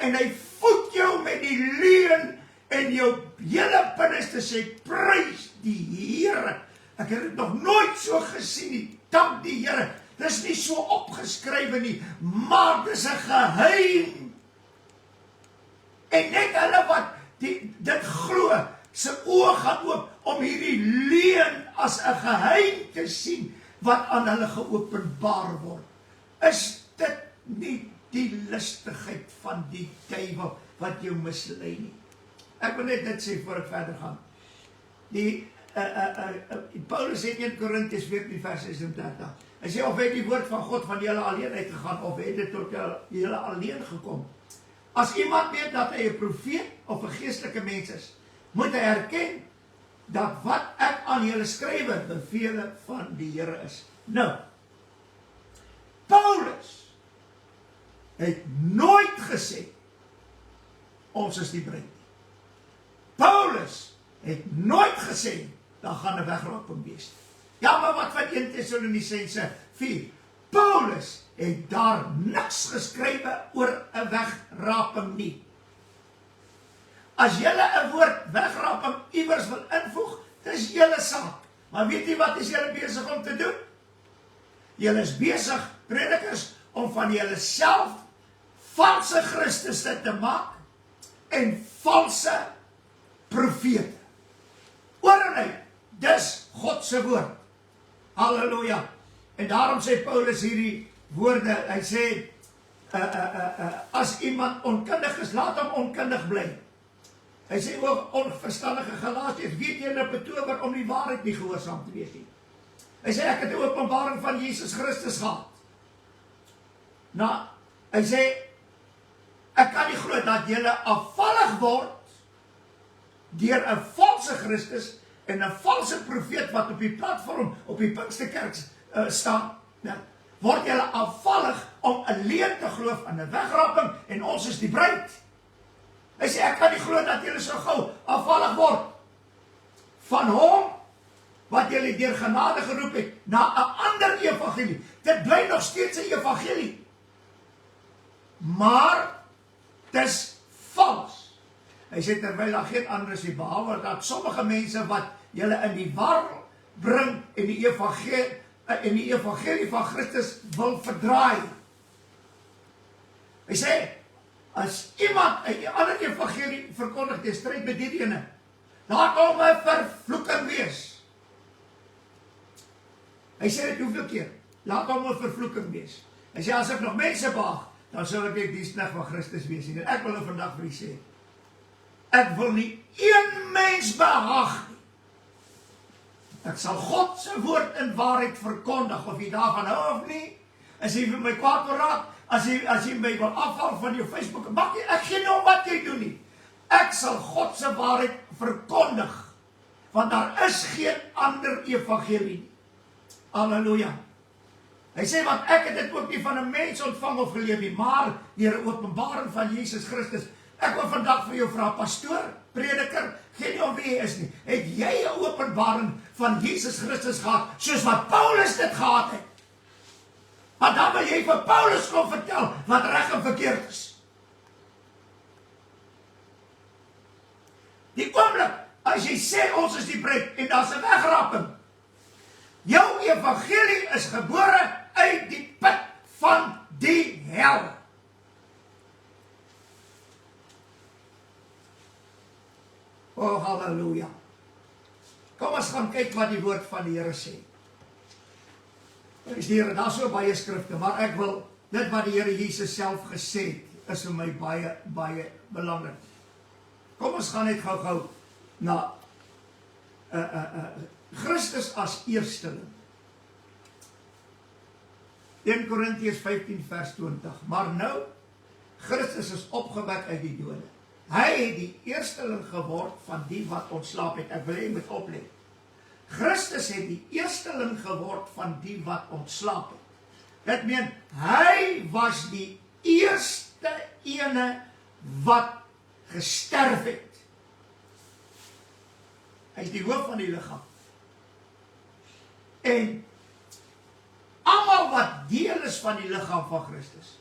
en hy voed jou met die leuen, en jou hele binneste sê, prys die Here. Ek het dit nog nooit so gesien nie, dank die Here. Dit is nie so opgeskrywe nie, maar dit is 'n geheim. En net hulle wat dit glo, se oë gaan oop om hierdie leuen as 'n geheim te sien, wat aan hulle geopenbaar word. Is dit nie die listigheid van die duiwel wat jou mislei nie? Ek wil net dit sê voor ek verder gaan. Paulus sê in 1 Korintiërs 14 vers 36. Hy sê, of het die woord van God van julle alleen uitgegaan, of het dit tot julle alleen gekom. As iemand weet dat hy 'n profeet of 'n geestelike mens is, moet hy erken dat wat ek aan julle skrywe bevele van die Here is. Nou, Paulus het nooit gesê, ons is die bruid. Paulus het nooit gesê, dan gaan 'n wegraping wees. Ja, maar wat van 1 Tessalonisense 4? Paulus het daar niks geskrywe oor 'n wegraping nie. As julle 'n woord wegraping iewers wil invoeg, dis julle saak. Maar weet jy wat is julle besig om te doen? Julle is besig, predikers, om van julle self valse Christusse te maak en valse profete. Oorlei, dis God se woord. Halleluja. En daarom sê Paulus hierdie woorde, hy sê, as iemand onkundig is, laat hom onkundig bly. Hy sê ook, onverstandige Galasiërs, weet julle betower om die waarheid nie gehoorsaam te wees nie. Hy sê, ek het 'n openbaring van Jesus Christus gehad. Nou, hy sê, ek kan nie glo dat julle afvallig word deur 'n valse Christus en 'n valse profeet wat op die platform, op die Pinksterkerk staan, word julle afvallig om 'n leuen te geloof in 'n wegraping, en ons is die bruid. Hy sê, ek kan nie glo dat julle so gou afvallig word van hom, wat julle deur genade geroep het, na 'n ander evangelie. Dit bly nog steeds 'n evangelie. Maar, dis vals. Hy sê, terwyl daar geen ander is nie, behalwe dat sommige mense wat julle in die war bring, en die evangelie van Christus wil verdraai. Hy sê, as iemand 'n ander evangelie verkondig, die stryd met hierdie ene, laat hom 'n vervloeking wees. Hy sê dit hoeveel keer? Laat hom 'n vervloeking wees. Hy sê, as ek nog mense behaag, dan sal ek die diensnag van Christus wees. En ek wil vandag vir u sê, ek wil nie een mens behaag nie. Ek sal God se woord in waarheid verkondig, of jy daarvan hou of nie. As jy vir my kwaad wil raak, as jy my wil afval van jou Facebook, ek gee nie om wat jy doen nie. Ek sal God se waarheid verkondig, want daar is geen ander evangelie nie. Halleluja. Hy sê, want ek het dit ook nie van 'n mens ontvang of geleer nie, maar deur 'n openbaring van Jesus Christus. Ek wil vandag vir jou vra, pastoor, prediker, geen nie om wie jy is nie. Het jy 'n openbaring van Jesus Christus gehad, soos wat Paulus dit gehad het? jy vir Paulus kon vertel wat reg en verkeerd is. Die oomblik, as jy sê ons is die bruid en daar's 'n wegraping, jou evangelie is gebore uit die put van die hel. Oh, halleluja. Kom ons gaan kyk wat die woord van die Here sê. Daar is so baie skrifte, maar ek wil, dit wat die Here Jesus self gesê het, is vir my baie, baie belangrik. Kom ons gaan net gou na Christus as eersteling. 1 Korintiërs 15 vers 20. Maar nou, Christus is opgewek uit die dode. Hy het die eersteling geword van die wat ontslaap het. Ek wil jy moet oplet. Christus het die eersteling geword van die wat ontslaap het. Dit meen, hy was die eerste ene wat gesterf het. Hy is die hoof van die liggaam. En almal wat deel is van die liggaam van Christus,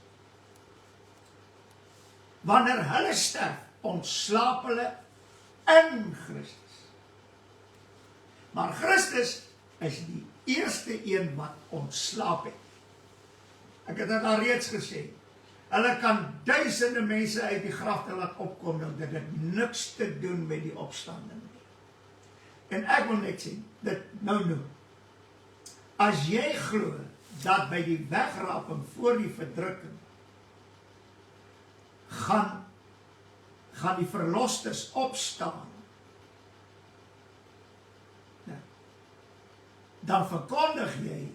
wanneer hulle sterf, ontslaap hulle in Christus. Maar Christus is die eerste een wat ontslaap het. Ek het dit al reeds gesê. Hulle kan duisende mense uit die graf te laat opkom, dan dit het niks te doen met die opstanding. En ek wil net sê, dit nou. As jy glo dat by die wegraping voor die verdrukking gaan die verlosters opstaan, dan verkondig jy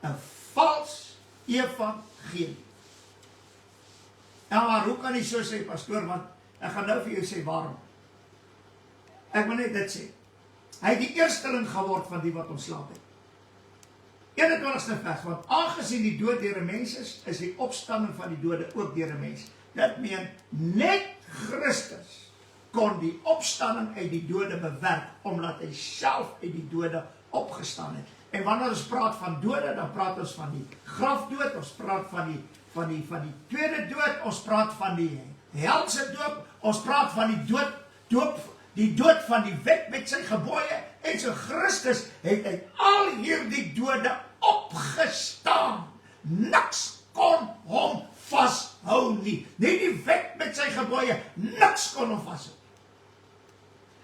'n vals evangelie. Ja, maar hoe kan jy so sê, pastoor, want ek gaan nou vir jou sê waarom. Ek wil net dit sê. Hy het die eersteling geword van die wat ontslaap het. 21ste vers, want aangesien die dood deur 'n mens is die opstanding van die dode ook deur 'n mens. Dit meen, net Christus kon die opstanding uit die dode bewerk, omdat hy self uit die dode opgestaan het. En wanneer ons praat van dode, dan praat ons van die grafdood, ons praat van die tweede dood, ons praat van die helse doop, ons praat van die dood van die wet met sy gebooie, en so Christus het uit al hierdie dode opgestaan. Niks kon hom vashou nie. Nie die wet met sy gebooie, niks kon hom vashou.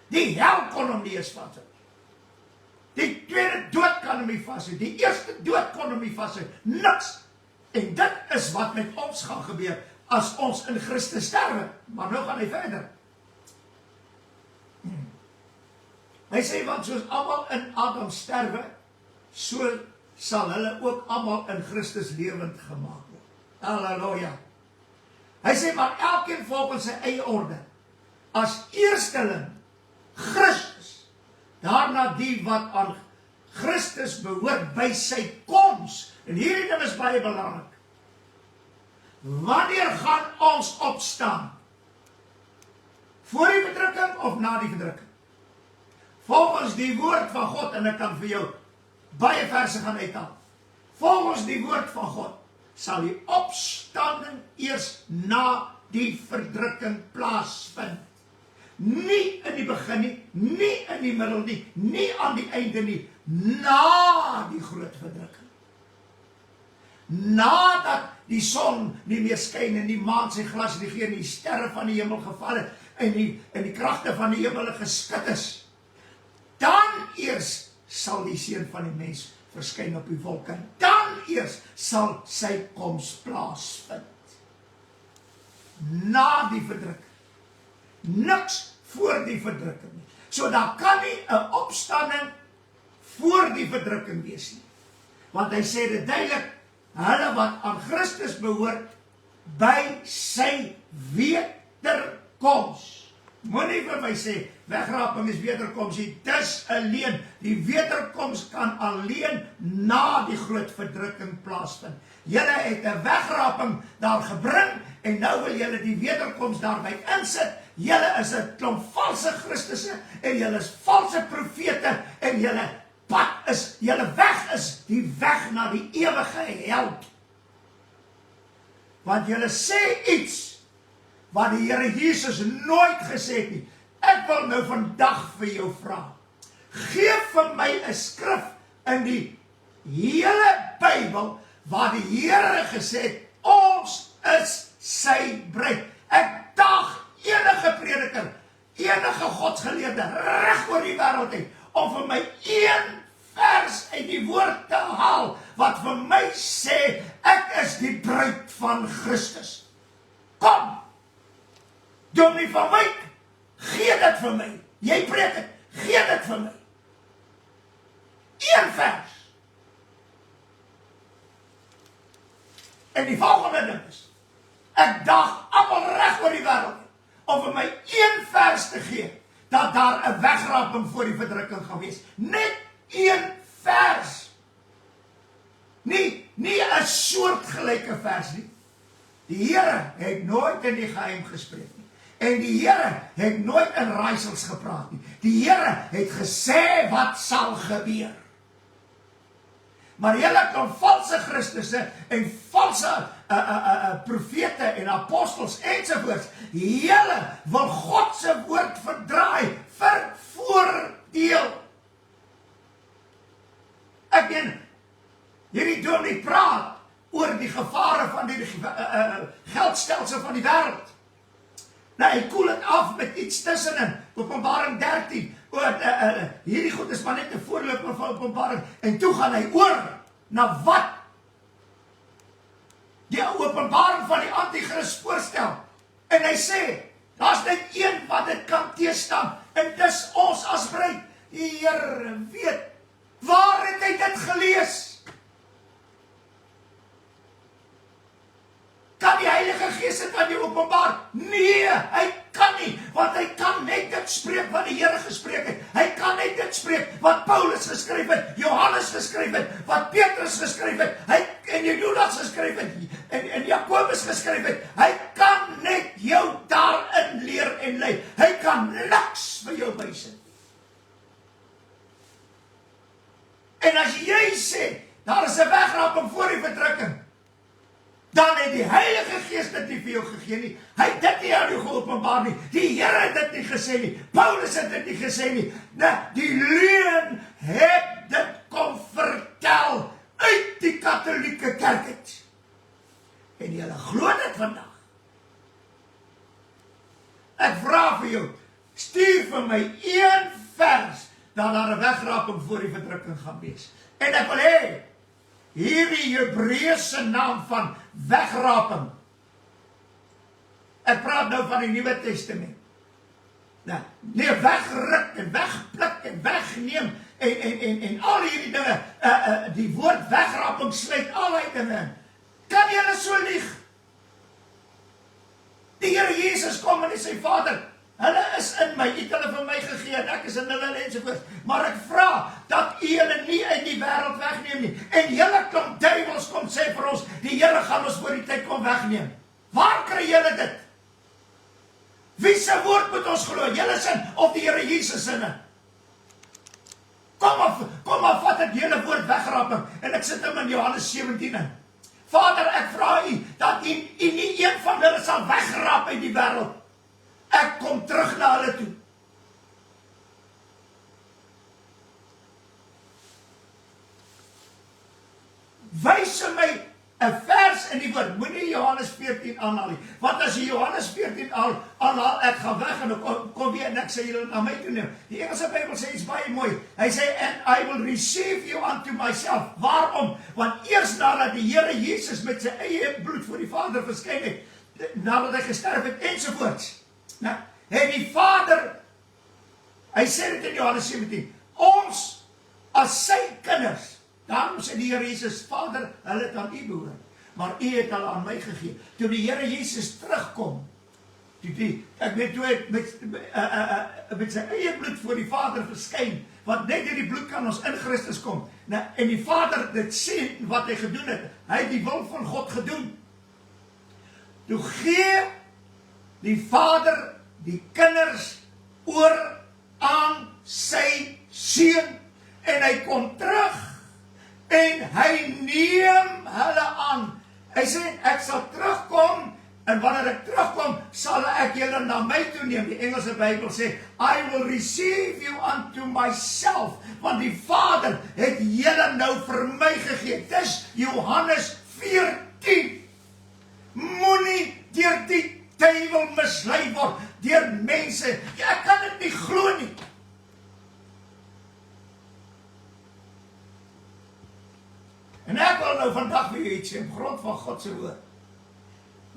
Die hel kon hom nie eens vashou. Die tweede dood kan hom nie vashou. Die eerste dood kon hom nie vashou. Niks. En dit is wat met ons gaan gebeur as ons in Christus sterwe. Maar nou gaan hy verder. Hy sê, want soos almal in Adam sterwe, so sal hulle ook almal in Christus lewend gemaak word. Halleluja. Hy sê, maar elkeen volgens sy eie orde. As eersteling Christus, daarna die wat aan Christus behoort by sy koms. En hierdie ding is baie belangrik. Wanneer gaan ons opstaan? Voor die verdrukking of na die verdrukking? Volgens die woord van God, en ek kan vir jou baie verse gaan uithaal. Volgens die woord van God sal die opstanding eers na die verdrukking plaasvind. Nie in die begin nie, nie in die middel nie, nie aan die einde nie, na die groot verdrukking. Nadat die son nie meer skyn en die maan sy glas nie gee en die sterre van die hemel geval het en die kragte van die hemel geskit is, dan eers sal die seun van die mens verskyn op die wolke. Dan eers sal sy koms plaasvind. Na die verdrukking. Niks voor die verdrukking nie. So daar kan nie 'n opstanding voor die verdrukking wees nie. Want hy sê dit duidelik, hulle wat aan Christus behoort, by sy wederkoms. Moenie vir my sê, wegraping is wederkoms nie, dis alleen. Die wederkoms kan alleen na die groot verdrukking plaasvind. Julle het 'n wegraping daar gebring, en nou wil julle die wederkoms daarby insit. Julle is 'n klomp valse Christusse, en julle is valse profete, en julle weg is die weg na die ewige hel. Want julle sê iets wat die Here Jesus nooit gesê het nie. Ek wil nou vandag vir jou vra. Geef vir my 'n skrif in die hele Bybel waar die Here gesê het, ons is sy bruid. Ek daag enige prediker, enige godsgeleerde reg oor die wêreld heen, om vir my een vers uit die woord te haal, wat vir my sê, ek is die bruid van Christus. Kom! Dominee van Wyk, gee dit vir my. Jy preek het, gee dit vir my. Een vers. En die volgende ding is, ek daag almal reg oor die wêreld om vir my een vers te gee, dat daar 'n wegraping voor die verdrukking gaan wees. Net een vers. Nie 'n soortgelyke vers nie. Die Here het nooit in die geheim gespreek nie. En die Here het nooit in raaisels gepraat nie. Die Here het gesê wat sal gebeur. Maar julle kan valse Christusse en valse profete en apostels ensovoorts, julle wil God se woord verdraai vir voordeel. Ek meen, hierdie dominee praat oor die gevare van die geldstelsel van die wêreld. Nou, hy koel het af met iets tussenin, Openbaring 13, hierdie goed is maar net 'n voorloper van Openbaring, en toe gaan hy oor na wat die openbaring van die antichrist voorstel, en hy sê, daar's net een wat dit kan teestaan, en dis ons as bruid. Die Here weet, waar het hy dit gelees? Kan die Heilige Gees dit aan jou openbaar? Nee, hy kan nie, want hy kan net dit spreek wat die Here gespreek het. Hy kan net dit spreek wat Paulus geskryf het, Johannes geskryf het, wat Petrus geskryf het, en Judas geskryf het, en Jakobus geskryf het. Hy kan net jou daarin leer en lei. Hy kan niks vir jou wys. En as jy sê, daar is 'n wegraping voor die verdrukking, dan het die Heilige Gees dit nie vir jou gegee nie. Hy het dit nie aan jou geopenbaar nie. Die Here het dit nie gesê nie. Paulus het dit nie gesê nie. Nee, die leuen het dit kom vertel uit die katholieke kerk uit. En julle glo dit vandag. Ek vra vir jou, stuur vir my een vers, dat daar 'n wegraping voor die verdrukking gaan wees. En ek wil hê, hierdie Hebreëse naam van wegraping. Ek praat nou van die Nuwe Testament. Nou, nee, wegruk en wegpluk en wegneem en al hierdie dinge, die woord wegraping sluit al die dinge in. Kan julle so lieg? Die Here Jesus kom en hy sê, Vader, hulle is in my, U het hulle vir my gegee, en ek is in hulle ensovoorts. Maar ek vra dat U hulle nie uit die wêreld wegneem nie. En julle klomp duiwels kom sê vir ons, die Here gaan ons voor die tyd kom wegneem. Waar kry julle dit? Wie se woord moet ons glo? Julle sin of die Here Jesus sinne? Kom maar, vat dit hele woord wegraping, en ek sit hom in Johannes 17 in. Vader, ek vra U, dat U nie een van hulle sal wegrap uit die wêreld. Ek kom terug na hulle toe. Wys my 'n vers in die woord, moenie Johannes 14 aanhaal nie, want as jy Johannes 14 aanhaal, ek gaan weg en kom weer en ek sê julle na my toe neem. Die Engelse Bybel sê iets baie mooi, hy sê, and I will receive you unto myself. Waarom? Want eers nadat die Here Jesus met sy eie bloed voor die Vader verskyn het, nadat hy gesterf het ensovoorts, nou, het die Vader, hy sê dit in Johannes 17, ons as sy kinders, daarom sê die Here Jesus, Vader, hulle het aan U behoort, maar U het hulle aan my gegee. Toe die Here Jesus terugkom, ek weet toe hy met sy eie bloed voor die Vader verskyn, want net deur die bloed kan ons in Christus kom. Nou, en die Vader dit sien wat hy gedoen het, hy het die wil van God gedoen. Toe gee die Vader die kinders oor aan sy seun, en hy kom terug, en hy neem hulle aan, Hy sê, ek sal terugkom, en wanneer ek terugkom, sal ek julle na my toe neem. Die Engelse Bybel sê, I will receive you unto myself, want die Vader het julle nou vir my gegee. Dis Johannes 14. Moenie deur die duiwel mislei word, deur mense. Ek kan dit nie glo nie. En ek wil nou vandag vir julle iets sê, op grond van God se woord.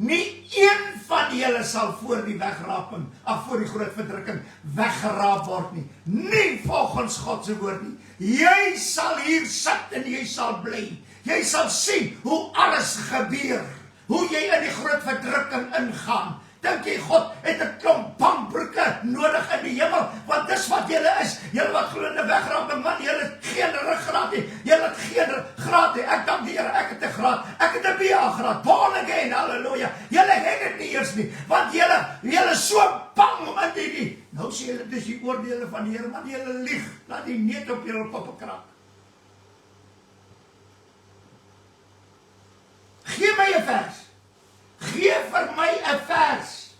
Nie een van julle sal voor die wegraping, voor die groot verdrukking weggeraap word nie. Nie volgens God se woord nie. Jy sal hier sit en jy sal bly. Jy sal sien hoe alles gebeur. Hoe jy in die groot verdrukking ingaan. Dink jy God het 'n klomp bankbroeke nodig in die hemel? Want dis wat julle is. Julle wat glo in 'n wegraping, man, julle het geen ruggraat nie. Julle het geen graad nie. Ek dank die Here, ek het 'n graad. Ek het 'n BA-graad. Born again, halleluja. Julle het dit nie eers nie. Want julle is so bang om in die. Nou sê julle dis die oordeele van die Here, maar julle lieg. Laat die neet op julle poppe kraak. Gee my 'n vers. Gee vir my 'n vers.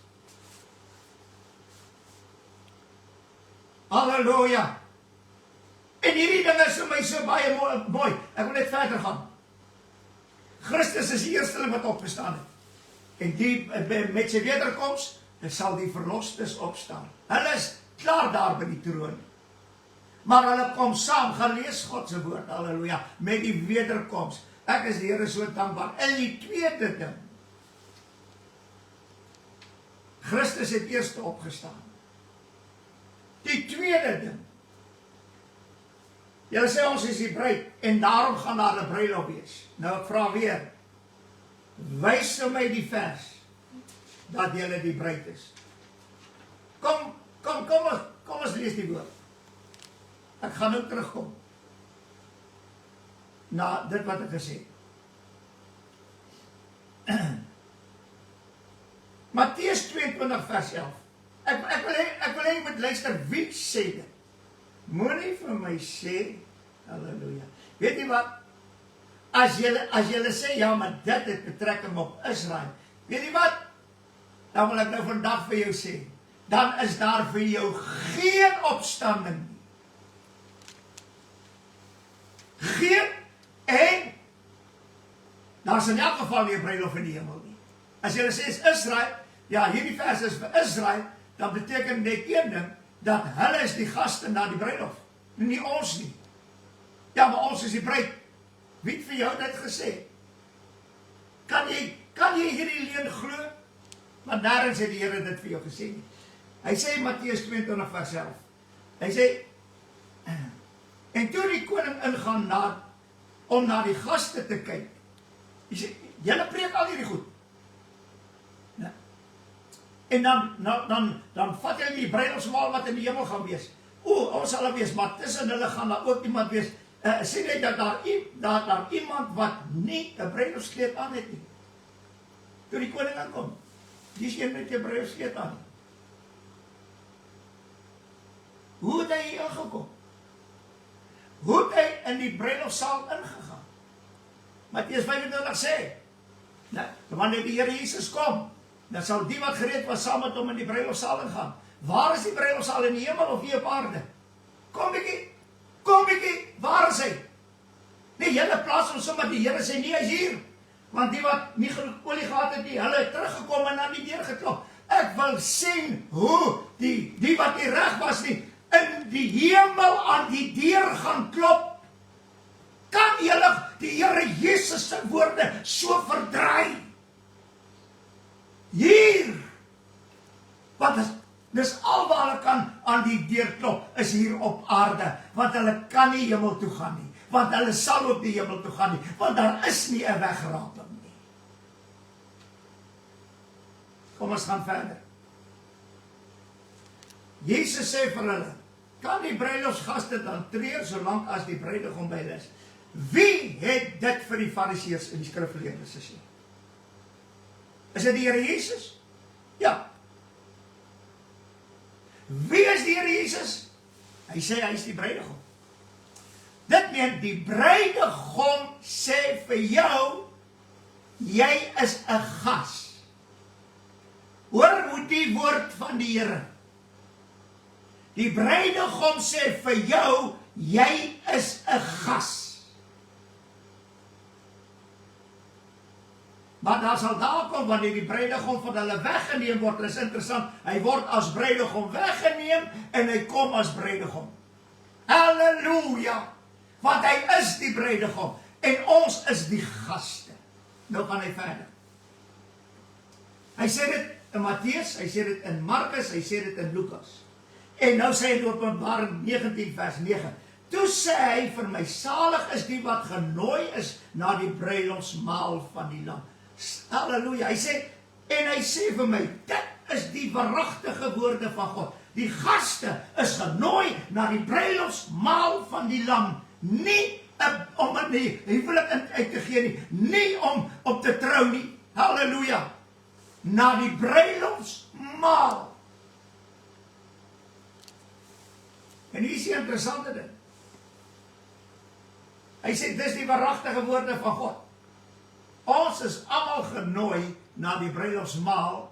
Halleluja. En hierdie ding is vir my so baie mooi. Ek wil net verder gaan. Christus is die eerste wat opgestaan het. En die met sy wederkoms, sal die verlostes opstaan. Hulle is klaar daar by die troon. Maar hulle kom saam, gaan lees God se woord, halleluja, met die wederkoms. Ek is die Here so dankbaar. En die tweede ding, Christus het eerst opgestaan. Die tweede ding, julle sê ons is die bruid, en daarom gaan daar 'n bruiloft wees. Nou ek vra weer, wys vir my die vers, dat julle die bruid is. Kom ons lees die woord. Ek gaan nou terugkom, na dit wat ek gesê het. Matteus 22 vers 11. Ek wil hê jy moet luister, wie sê dit? Moenie vir my sê, halleluja. Weet jy wat? As julle sê, ja, maar dit het betrekking op Israel. Weet jy wat? Dan wil ek nou vandag vir jou sê, dan is daar vir jou geen opstanding nie. Geen, en daar is in elk geval nie 'n bruiloft in die hemel nie. As julle sê is Israel, ja, hierdie vers is vir Israel, dan beteken net een ding, dat hulle is die gaste na die bruiloft, nie ons nie. Ja, maar ons is die bruid. Wie het vir jou dit gesê? Kan jy hierdie leuen glo? Maar nêrens het die Here dit vir jou gesê nie. Hy sê in Matteus 22 vers 11, hy sê, en toe die koning ingaan om na die gaste te kyk, hy sê, julle preek al hierdie goed. En dan vat hy die bruilofsmaal wat in die hemel gaan wees. Ons sal daar wees, maar tussen hulle gaan daar ook iemand wees. Sê net dat daar iemand wat nie 'n bruilofskleed aan het nie. Toe die koning aankom, die is een met 'n bruilofskleed aan. Hoe het hy ingekom? Hoe het hy in die bruilofsaal ingegaan? Matteus 25 sê, wanneer die Here Jesus kom, dan sal die wat gereed was saam met hom in die bruilofsaal ingaan. Waar is die bruilofsaal, in die hemel of hier op aarde? Kom bietjie, waar is hy? Nee, julle plaas ons sommer, die Here sê nie, hy is hier. Want die wat nie genoeg olie gehad het nie, hulle het teruggekom en aan die deur geklop. Ek wil sien hoe die wat nie reg was nie, in die hemel aan die deur gaan klop. Kan julle die Here Jesus se woorde so verdraai? Hier, want dis al waar hulle kan aan die deur klop, is hier op aarde, want hulle kan nie hemel toe gaan nie, want hulle sal ook die hemel toe gaan nie, want daar is nie 'n wegraping nie. Kom ons gaan verder. Jesus sê vir hulle, kan die bruilofsgaste dan treur solank as die bruidegom by hulle is? Wie het dit vir die fariseërs en die skrifgeleerdes gesê? Is dit die Here Jesus? Ja. Wie is die Here Jesus? Hy sê hy is die bruidegom. Dit meen die bruidegom sê vir jou, jy is 'n gas. Hoor hoe die woord van die Here. Die bruidegom sê vir jou, jy is 'n gas. Maar daar sal daar kom wanneer die bruidegom van hulle weggeneem word. Dit is interessant, hy word as bruidegom weggeneem en hy kom as bruidegom. Halleluja! Want hy is die bruidegom en ons is die gaste. Nou gaan hy verder. Hy sê dit in Matteus, hy sê dit in Markus, hy sê dit in Lukas. En nou sê hy in Openbaring 19 vers 9. Toe sê hy vir my, salig is die wat genooi is na die bruilofsmaal van die Lam. Halleluja. Hy sê vir my, dit is die waaragtige woorde van God. Die gaste is genooi na die bruilofsmaal van die Lam. Nie om die huwelik uit te gee nie om op te trou nie. Halleluja. Na die bruilofsmaal. En hier is die interessante ding. Hy sê, dis die waaragtige woorde van God. Ons is almal genooi na die bruilofsmaal.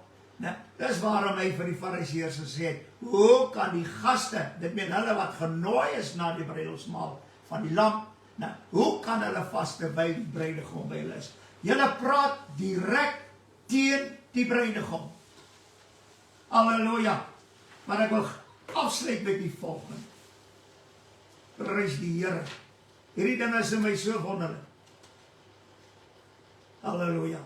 Dis waarom hy vir die Fariseërs gesê het, hoe kan die gaste, dit meen hulle wat genooi is na die bruilofsmaal van die Lam, hoe kan hulle vas terwyl die bruidegom by hulle is? Julle praat direk teen die bruidegom. Halleluja. Maar ek wil afsluit met die volgende. Prys die Here. Hierdie ding is in my so wonderlik. Halleluja.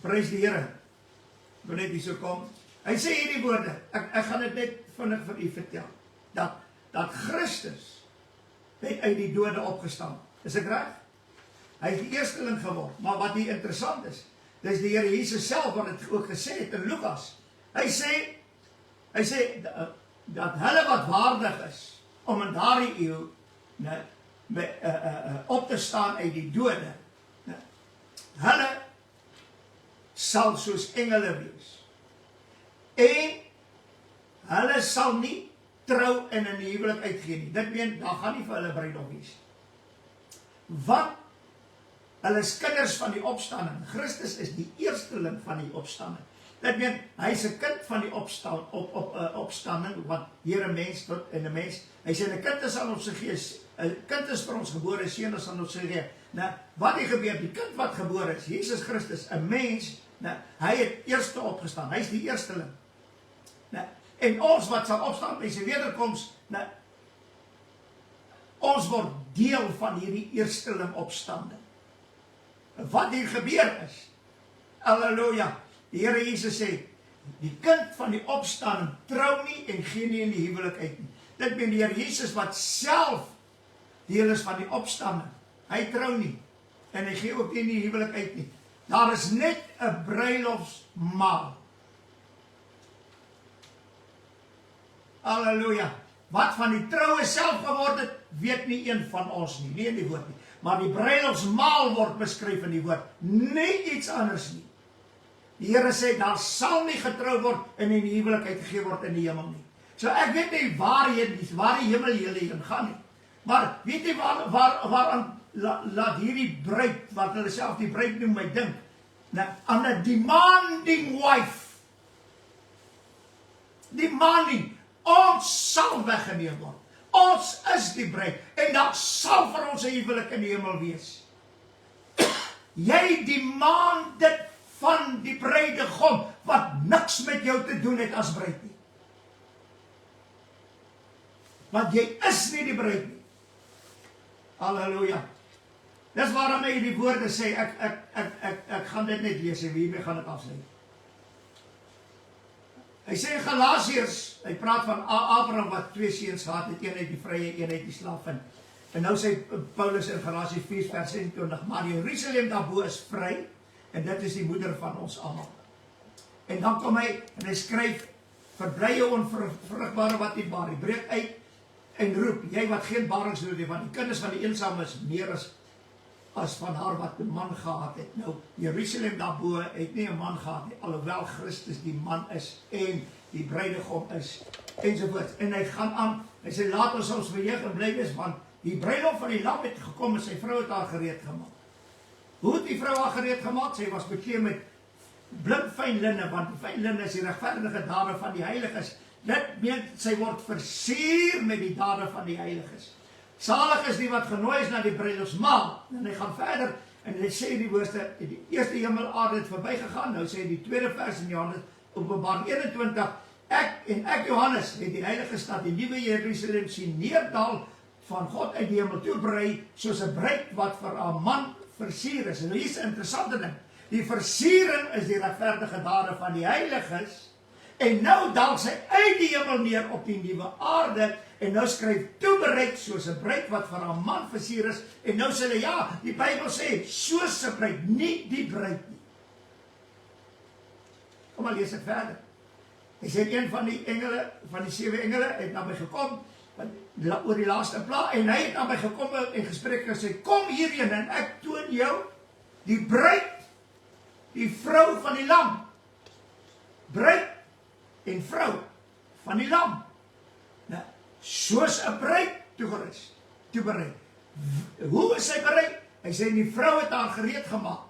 Prys die Here. Ek wil net hier so kom. Hy sê hierdie woorde. Ek gaan dit net vinnig vir u vertel. Dat Christus het uit die dode opgestaan. Is ek reg? Hy het die eersteling geword. Maar wat hier interessant is, dis die Here Jesus self wat het ook gesê het in Lukas. Hy sê dat hulle wat waardig is om in daardie eeu op te staan uit die dode, hulle sal soos engele wees. En hulle sal nie trou en in die huwelik uitgee nie. Dit meen, daar gaan nie vir hulle bruidegom wees. Want hulle is kinders van die opstanding. Christus is die eersteling van die opstanding. Dit meen, hy is 'n kind van die opstanding, want hier 'n mens tot en 'n mens. Hy sê 'n kind is aan ons gegee, 'n kind is vir ons gebore, 'n seun is aan ons gegee. Nou, wat het gebeur? Die kind wat gebore is, Jesus Christus, 'n mens, hy het eerste opgestaan. Hy is die eersteling. En ons wat sal opstaan by sy wederkoms, ons word deel van hierdie eersteling opstanding. Wat hier gebeur is, halleluja, die Here Jesus sê, die kind van die opstanding trou nie en gee nie in die huwelik uit nie. Dit meen die Here Jesus wat self deel is van die opstanding. Hy trou nie en hy gee ook nie in die huwelik uit nie. Daar is net 'n bruilofsmaal. Halleluja. Wat van die troue self geword het, weet nie een van ons nie in die woord nie. Maar die bruilofsmaal word beskryf in die woord, nie iets anders nie. Die Here sê, daar sal nie getrou word en in die huwelik uitgegee word in die hemel nie. So ek weet nie waar die hemel julle heen gaan nie. Maar weet jy waaraan laat hierdie bruid, wat hulle self die bruid noem, my dink, aan 'n demanding wife. Demanding, ons sal weggeneem word. Ons is die bruid en daar sal vir ons 'n huwelik in die hemel wees. Jy demand dit van die bruidegom wat niks met jou te doen het as bruid nie. Want jy is nie die bruid nie. Halleluja. Dis waarom hy die woorde sê, ek gaan dit net lees en hiermee gaan ek afsluit. Hy sê in Galasiërs, hy praat van Abraham wat 2 seuns gehad het, een uit die vrye, een uit die slaaf. En nou sê Paulus in Galasië 4 vers 26, maar Jerusalem daarbo is vry, en dit is die moeder van ons almal. En dan kom hy, en hy skryf, verbly jou onvrugbare wat nie baar, hy breek uit, en roep, jy wat geen baringsnood het, want die kinders van die eensame is meer as van haar wat 'n man gehad het. Nou, Jerusalem daarbo het nie 'n man gehad nie, alhoewel Christus die man is, en die bruidegom is, ensovoorts. En hy gaan aan, hy sê, laat ons ons verheug en bly wees, want die bruilof van die lam het gekom en sy vrou het haar gereed gemaak. Hoe het die vrou haar gereed gemaak? Sy was bekleed met blink fyn linne, want die fyn linne is die regverdige dade van die heiliges. Dit meen, sy word versier met die dade van die heiliges. Salig is die wat genooi is na die bruilofsmaal. En hy gaan verder, en hy sê die woorde, die eerste hemel aarde het verby gegaan, nou sê die tweede vers in Johannes, Openbaring 21, ek Johannes, het die heilige stad, die nuwe Jerusalem sien neerdal van God uit die hemel toe brei, soos 'n bruid wat vir 'n man versier is. En hier is 'n interessante ding. Die versiering is die regverdige dade van die heiliges, en nou daal sy uit die hemel neer op die nuwe aarde, en nou skryf toebereid soos 'n bruid wat vir 'n man versier is, en nou sê hulle, ja, die Bybel sê, soos 'n bruid, nie die bruid nie. Kom maar lees dit verder. Hy sê, een van die engele, van die 7 engele, het na my gekom, oor die laaste pla, en hy het na my gekom en gesprek gesê, kom hierheen en ek toon jou die bruid, die vrou van die lam. Bruid en vrou van die lam. Nou, soos 'n bruid toegerus, toebereid. Hoe is sy bereid? Hy sê, die vrou het haar gereed gemaak,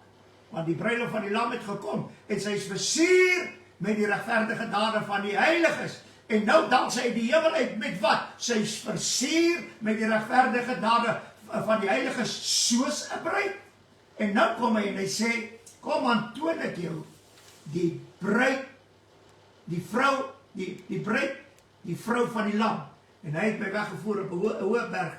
want die bruilof van die lam het gekom, en sy is versier met die regverdige dade van die heiliges. En nou dan sy die hemel uit met wat? Sy is versier met die regverdige dade van die heiliges, soos 'n bruid. En nou kom hy en hy sê, kom aan, toon ek jou die bruid, die vrou, die bruid, die vrou van die lam. En hy het my weggevoer op 'n hoë berg,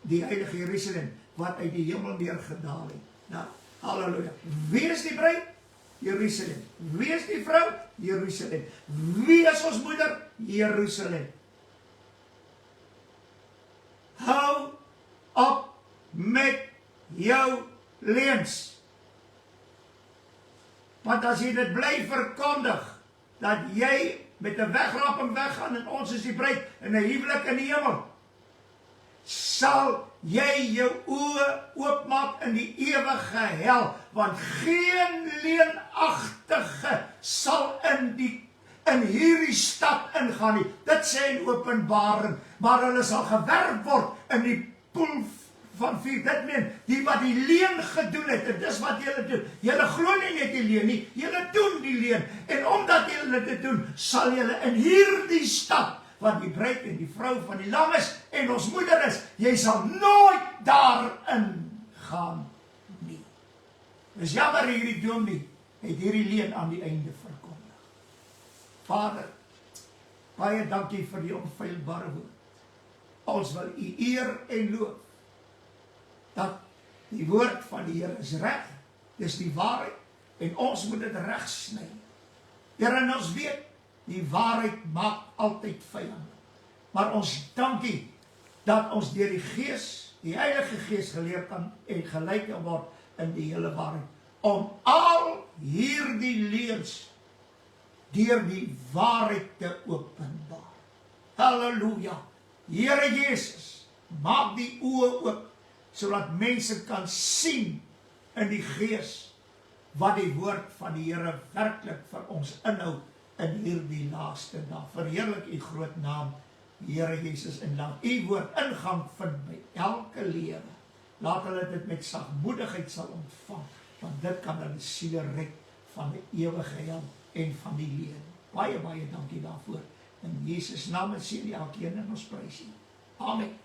die heilige Jerusalem, wat uit die hemel neergedaal het. Nou, halleluja. Wie is die bruid? Jerusalem. Wie is die vrou? Jerusalem. Wie is ons moeder? Jerusalem. Hou op met jou leuns. Want as jy dit bly verkondig, dat jy met 'n wegraping weggaan en ons is die bruid in 'n huwelik in die hemel, sal jy jou oë oopmaak in die ewige hel, want geen leenagtige sal in hierdie stad ingaan nie. Dit sê in Openbaring, maar hulle sal gewerp word in die poel van vuur. Dit meen, die wat die leen gedoen het, en dis wat julle doen. Julle glo nie net die leen nie, julle doen die leen. En omdat julle dit doen, sal julle in hierdie stad, want die bruid en die vrou van die lam is, en ons moeder is, jy sal nooit daarin gaan nie. Dis jammer hierdie dominee het hierdie leen aan die einde verkondig. Vader, baie dankie vir die onfeilbare woord. Ons wil u eer en loof, dat die woord van die Here is reg, dis die waarheid, en ons moet dit reg sny. Here, en ons weet, die waarheid maak altyd vyand. Maar ons dankie dat ons deur die Gees, die Heilige Gees geleer kan en gelyk kan word in die hele waarheid, om al hierdie leuns deur die waarheid te openbaar. Halleluja. Here Jesus, maak die oë oop, sodat mense kan sien in die Gees wat die woord van die Here werklik vir ons inhou in hierdie laaste dag. Verheerlik u groot naam, Here Jesus, en laat u woord ingang vind by elke lewe. Laat hulle dit met sagmoedigheid sal ontvang, want dit kan hulle siele red van die ewige hel en van die lewe. Baie, baie dankie daarvoor. In Jesus naam en seën elkeen en ons prys u. Amen.